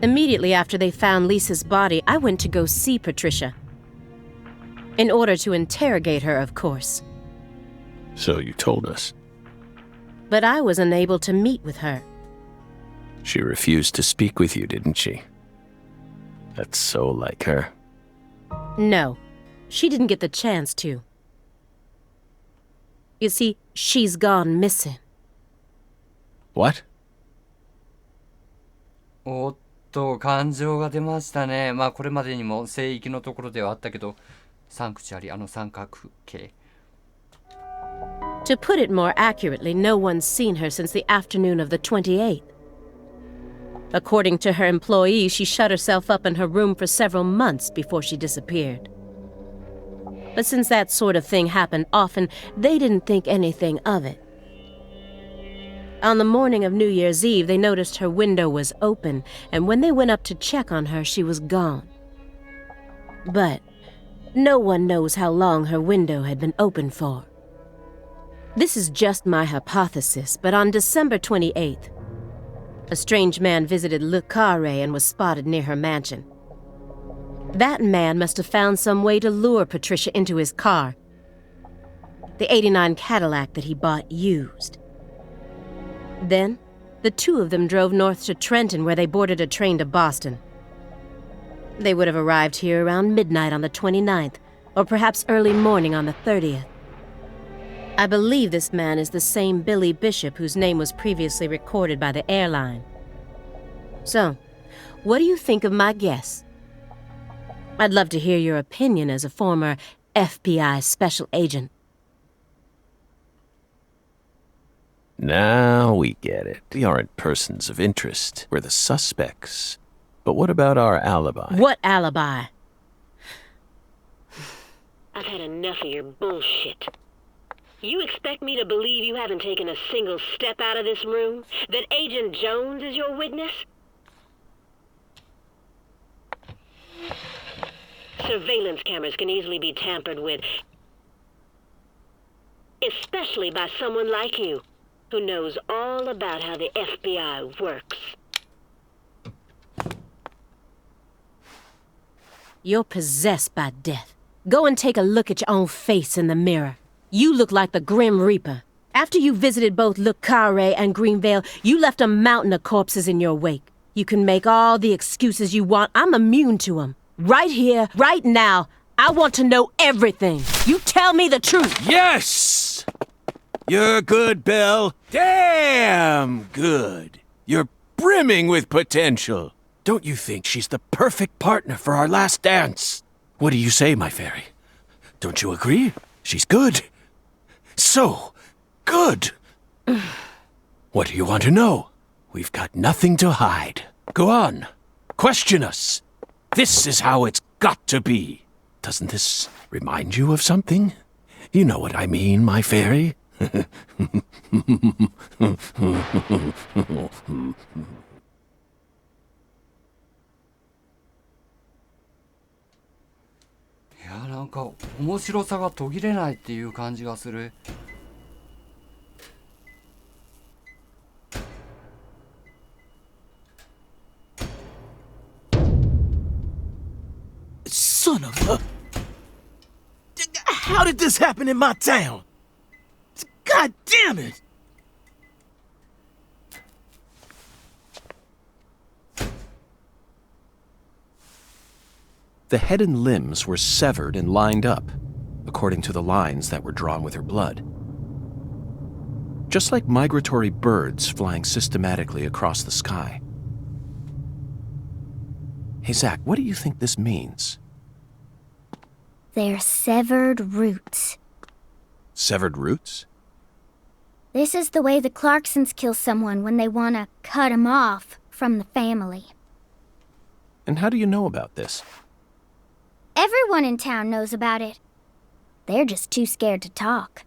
う。 Immediately after they found Lisa's body, I went to go see Patricia. In order to interrogate her, of course. So you told us. But I was unable to meet with her. She refused to speak with you, didn't she? That's so like her. No, she didn't get the chance to. You see, she's gone missing. What? おっと、感情が出ましたね。まあこれまでにも聖域のところではあったけど、サンクチュアリ、三角形。 To put it more accurately, no one's seen her since the afternoon of the 28th. According to her employees, she shut herself up in her room for several months before she disappeared. But since that sort of thing happened often, they didn't think anything of it. On the morning of New Year's Eve, they noticed her window was open, and when they went up to check on her, she was gone. But no one knows how long her window had been open for. This is just my hypothesis, but on December 28th, a strange man visited Le Carré and was spotted near her mansion. That man must have found some way to lure Patricia into his car, the '89 Cadillac that he bought used. Then, the two of them drove north to Trenton, where they boarded a train to Boston. They would have arrived here around midnight on the 29th, or perhaps early morning on the 30th. I believe this man is the same Billy Bishop whose name was previously recorded by the airline. So, what do you think of my guess? I'd love to hear your opinion as a former FBI special agent. Now we get it. We aren't persons of interest. We're the suspects. But what about our alibi? What alibi? I've had enough of your bullshit. You expect me to believe you haven't taken a single step out of this room? That Agent Jones is your witness? Surveillance cameras can easily be tampered with. especially by someone like you, who knows all about how the FBI works. You're possessed by death. Go and take a look at your own face in the mirror. You look like the Grim Reaper. After you visited both Le Carré and Greenvale, you left a mountain of corpses in your wake. You can make all the excuses you want. I'm immune to them. Right here, right now, I want to know everything. You tell me the truth. Yes! You're good, Belle. Damn good. You're brimming with potential. Don't you think she's the perfect partner for our last dance? What do you say, my fairy? Don't you agree? She's good. So good. What do you want to know? We've got nothing to hide. Go on. Question us. This is how it's got to be. Doesn't this remind you of something? You know what I mean, my fairy? Iや、なんか面白さが途切れないっていう感じがする。Son of a... How did this happen in my town? God damn it! The head and limbs were severed and lined up, according to the lines that were drawn with her blood. Just like migratory birds flying systematically across the sky. Hey, Zach, what do you think this means? They're severed roots. Severed roots? This is the way the Clarksons kill someone when they want to cut him off from the family. And how do you know about this? Everyone in town knows about it. They're just too scared to talk.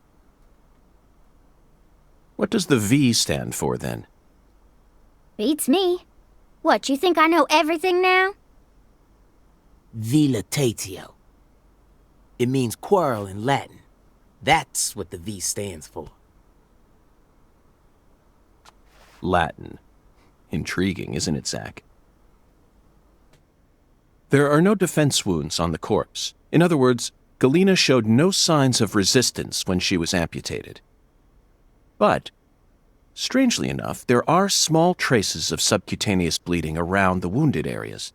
What does the V stand for, then? Beats me. What, you think I know everything now? Vilitatio. It means quarrel in Latin. That's what the V stands for. Latin. Intriguing, isn't it, Zach? There are no defense wounds on the corpse. In other words, Galena showed no signs of resistance when she was amputated. But, strangely enough, there are small traces of subcutaneous bleeding around the wounded areas.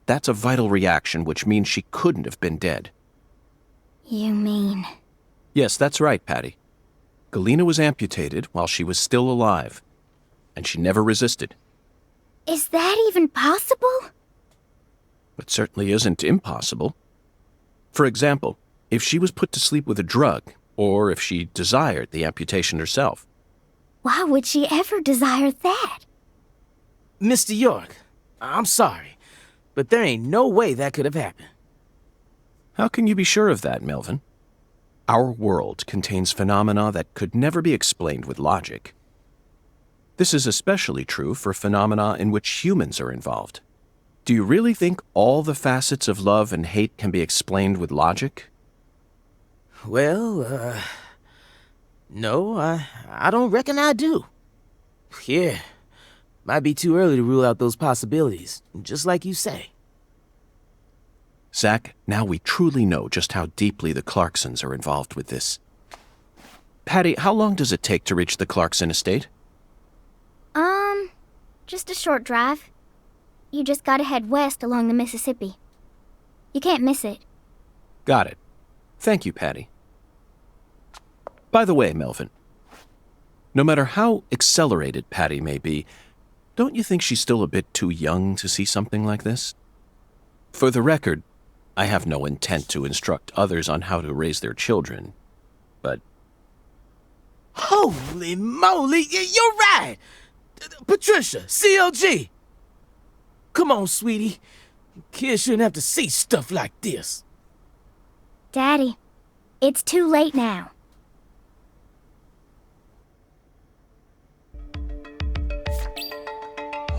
That's a vital reaction, which means she couldn't have been dead. You mean... Yes, that's right, Patty. Galena was amputated while she was still alive, and she never resisted. Is that even possible? It certainly isn't impossible. For example, if she was put to sleep with a drug, or if she desired the amputation herself. Why would she ever desire that? Mr. York, I'm sorry, but there ain't no way that could have happened. How can you be sure of that, Melvin? Our world contains phenomena that could never be explained with logic. This is especially true for phenomena in which humans are involved. Do you really think all the facets of love and hate can be explained with logic? Well, no, I don't reckon I do. Yeah, might be too early to rule out those possibilities, just like you say. Zach, now we truly know just how deeply the Clarksons are involved with this. Patty, how long does it take to reach the Clarkson estate? Just a short drive. You just gotta head west along the Mississippi. You can't miss it. Got it. Thank you, Patty. By the way, Melvin, no matter how accelerated Patty may be, don't you think she's still a bit too young to see something like this? For the record, I have no intent to instruct others on how to raise their children, but... Holy moly, you're right! Patricia, CLG! Come on, sweetie. Kids shouldn't have to see stuff like this. Daddy, it's too late now.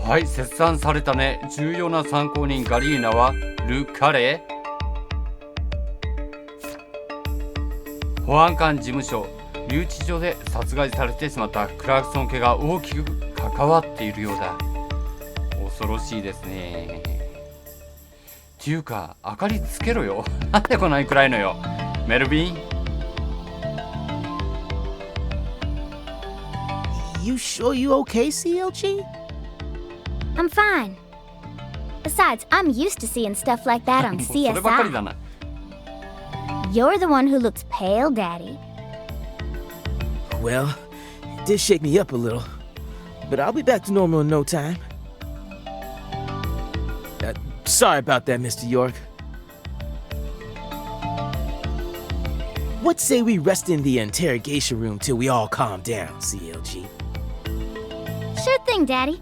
はい、切断されたね。重要な参考人ガリーナはル・カレー。保安官事務所留置所で殺害されてしまったクラークソン家が大きく関わっているようだ。恐ろしいですね。っていうか明かりつけろよ。なんでこんなに暗いのよ。メルビン。 You sure you okay, CLG? I'm fine. Besides, I'm used to seeing stuff like that on そればっかりだ CSI. な。 You're the one who looks pale, Daddy. Well, it did shake me up a little, but I'll be back to normal in no time. Sorry about that, Mr. York. What say we rest in the interrogation room till we all calm down, CLG? Sure thing, Daddy.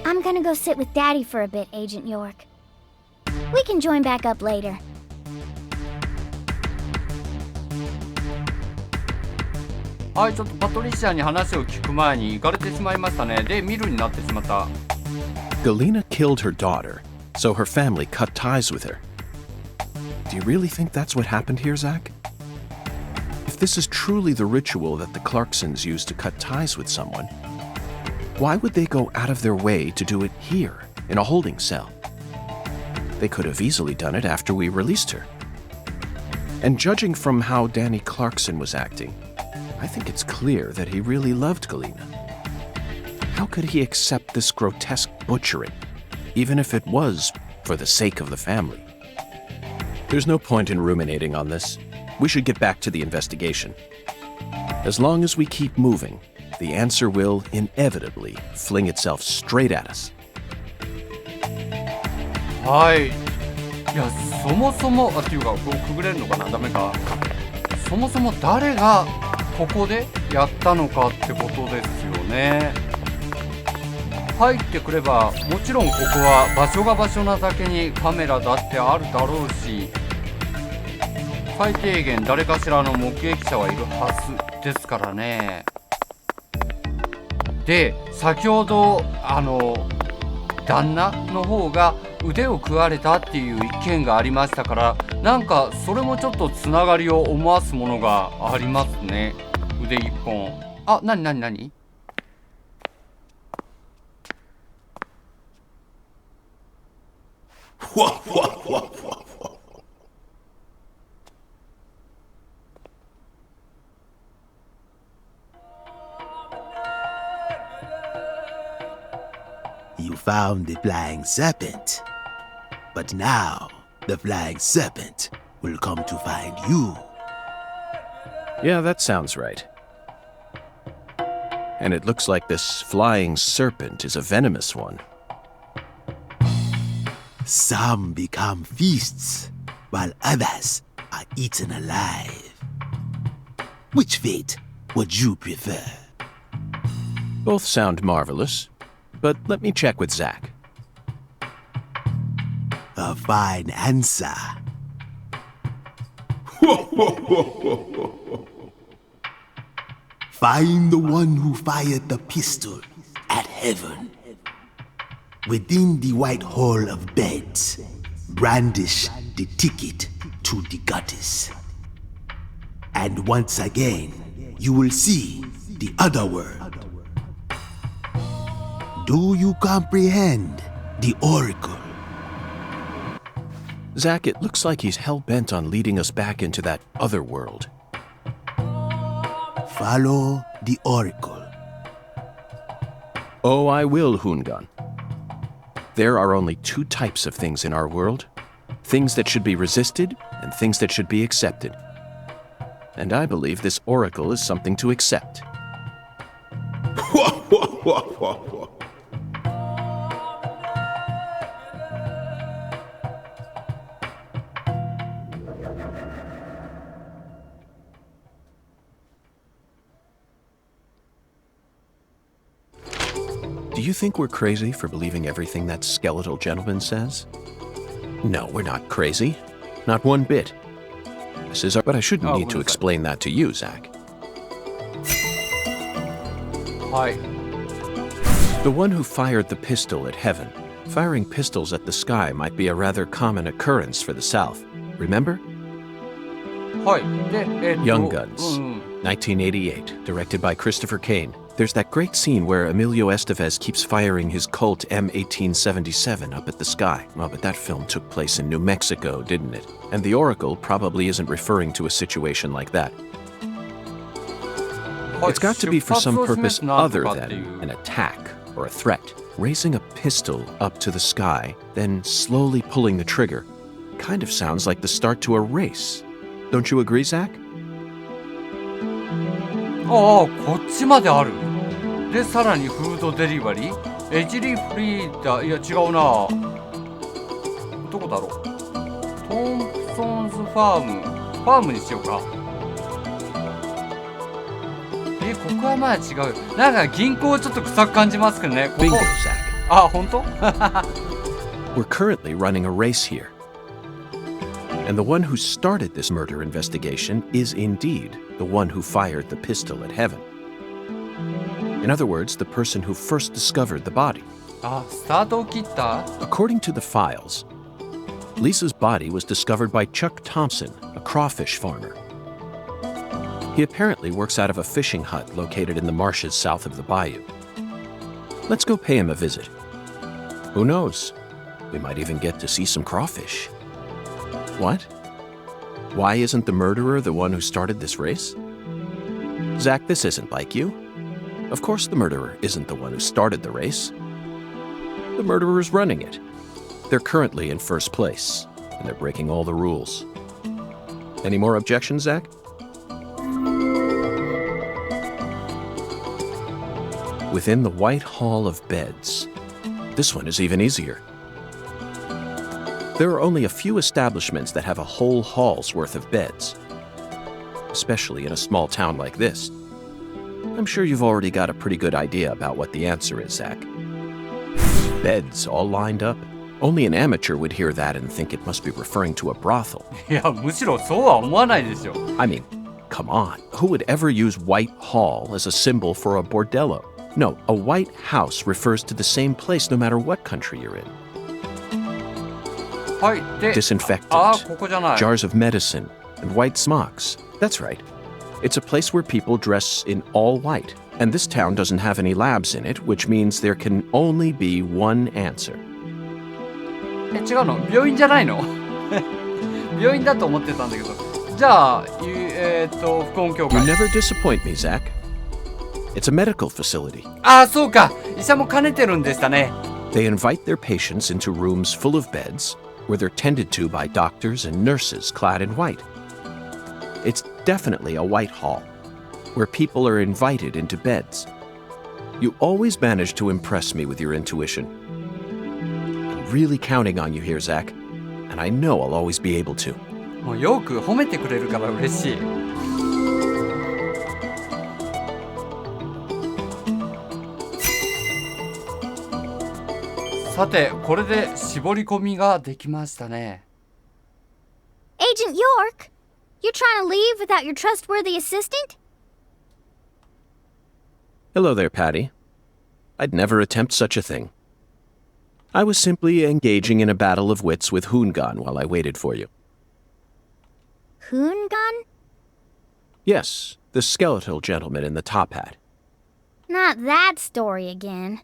I'm gonna go sit with Daddy for a bit, Agent York. We can join back up later. はい、ちょっとパトリシアに話を聞く前に行かれてしまいましたね。で、ミルになってしまった。 Galena killed her daughter, so her family cut ties with her. Do you really think that's what happened here, Zach? If this is truly the ritual that the Clarksons used to cut ties with someone, why would they go out of their way to do it here, in a holding cell? They could have easily done it after we released her. And judging from how Danny Clarkson was acting, I think it's clear that he really loved Galena. How could he accept this grotesque butchering, even if it was for the sake of the family? There's no point in ruminating on this. We should get back to the investigation. As long as we keep moving, the answer will inevitably fling itself straight at us. はい。いや、そもそも、っていうか、こうくぐれるのかな、ダメか。そもそも誰がここでやったのかってことですよね。入ってくれば、もちろんここは場所が場所なだけにカメラだってあるだろうし、最低限誰かしらの目撃者はいるはずですからね。で、先ほど旦那の方が腕を食われたっていう意見がありましたから、なんかそれもちょっとつながりを思わすものがありますね。腕一本。あ、なにYou found the flying serpent. But now, the flying serpent will come to find you. Yeah, that sounds right. And it looks like this flying serpent is a venomous one. Some become feasts, while others are eaten alive. Which fate would you prefer? Both sound marvelous, but let me check with Zach. A fine answer. Find the one who fired the pistol at heaven. Within the white hall of beds, brandish the ticket to the goddess. And once again, you will see the other world. Do you comprehend the oracle? Zach, it looks like he's hell-bent on leading us back into that other world. Follow the oracle. Oh, I will, Hungan. There are only two types of things in our world. Things that should be resisted and things that should be accepted. And I believe this oracle is something to accept. Do you think we're crazy for believing everything that skeletal gentleman says? No, we're not crazy. Not one bit. This is our... But I shouldn't need to explain that to you, Zach. Hi. The one who fired the pistol at heaven. Firing pistols at the sky might be a rather common occurrence for the South. Remember? はい。で、Young Guns, 1988, directed by Christopher Kane. There's that great scene where Emilio Estevez keeps firing his Colt M1877 up at the sky. Well, but that film took place in New Mexico, didn't it? And the Oracle probably isn't referring to a situation like that. It's got to be for some purpose other than an attack or a threat. Raising a pistol up to the sky, then slowly pulling the trigger, kind of sounds like the start to a race. Don't you agree, Zach? ああ、こっちまである。で、さらにフードデリバリー、エジリーフリーダー、いや違うな。どこだろう。トンプソンズファームにしようか。ここはまあ違う。なんか銀行ちょっと臭く感じますけどね。ここ Bingo, Zach. あ、本当We're currently running a race here. And the one who started this murder investigation is indeed the one who fired the pistol at Heaven. In other words, the person who first discovered the body. あ、スタートを切った According to the files, Lisa's body was discovered by Chuck Thompson, a crawfish farmer. He apparently works out of a fishing hut located in the marshes south of the bayou. Let's go pay him a visit. Who knows? We might even get to see some crawfish. What? Why isn't the murderer the one who started this race? Zach, this isn't like you. Of course the murderer isn't the one who started the race. The murderer's running it. They're currently in first place, and they're breaking all the rules. Any more objections, Zach? Within the White Hall of Beds. This one is even easier. There are only a few establishments that have a whole hall's worth of beds, especially in a small town like this. I'm sure you've already got a pretty good idea about what the answer is, Zach. Beds all lined up. Only an amateur would hear that and think it must be referring to a brothel. いや、むしろそうは思わないでしょ。I mean, come on. Who would ever use White Hall as a symbol for a bordello? No, a white house refers to the same place no matter what country you're in. はい。で、Disinfectant, あ、ここじゃない。 jars of medicine, and white smocks. That's right. It's a place where people dress in all white. And this town doesn't have any labs in it, which means there can only be one answer. 違うの？病院じゃないの？病院だと思ってたんだけど。じゃあ、副音協 You 会。 never disappoint me, Zach. It's a medical facility. ああ、そうか。医者も兼ねてるんでしたね。They invite their patients into rooms full of beds where they're tended to by doctors and nurses clad in white. It's definitely a white hall where people are invited into beds. You always manage to impress me with your intuition. I'm really counting on you here, Zach, and I know I'll always be able to. もうよく褒めてくれるから嬉しい。さて、これで絞り込みができましたね。Agent York, you trying to leave without your trustworthy assistant? Hello there, Patty. I'd never attempt such a thing. I was simply engaging in a battle of wits with Hoongan while I waited for you. Hoongan? Yes, the skeletal gentleman in the top hat. Not that story again.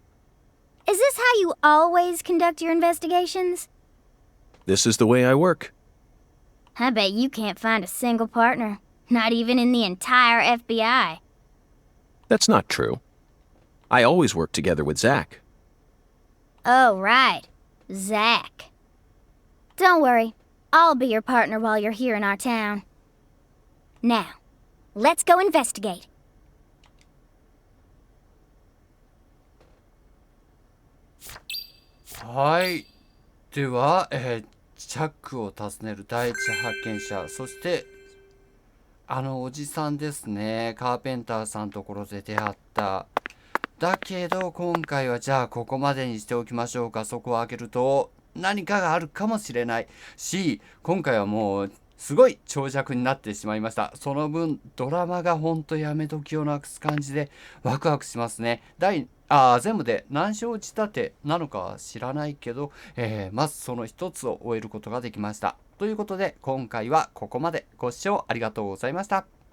Is this how you always conduct your investigations? This is the way I work. I bet you can't find a single partner, not even in the entire FBI. That's not true. I always work together with Zach. Oh, right. Zach. Don't worry. I'll be your partner while you're here in our town. Now, let's go investigate. はい。では、チャックを訪ねる第一発見者、そしておじさんですね。カーペンターさんのところで出会った。だけど今回はじゃあここまでにしておきましょうか。そこを開けると何かがあるかもしれないし、今回はもうすごい長尺になってしまいました。その分ドラマがほんとやめときをなくす感じでワクワクしますね。全部で何章仕立てなのかは知らないけど、まずその一つを終えることができました。ということで今回はここまで。ご視聴ありがとうございました。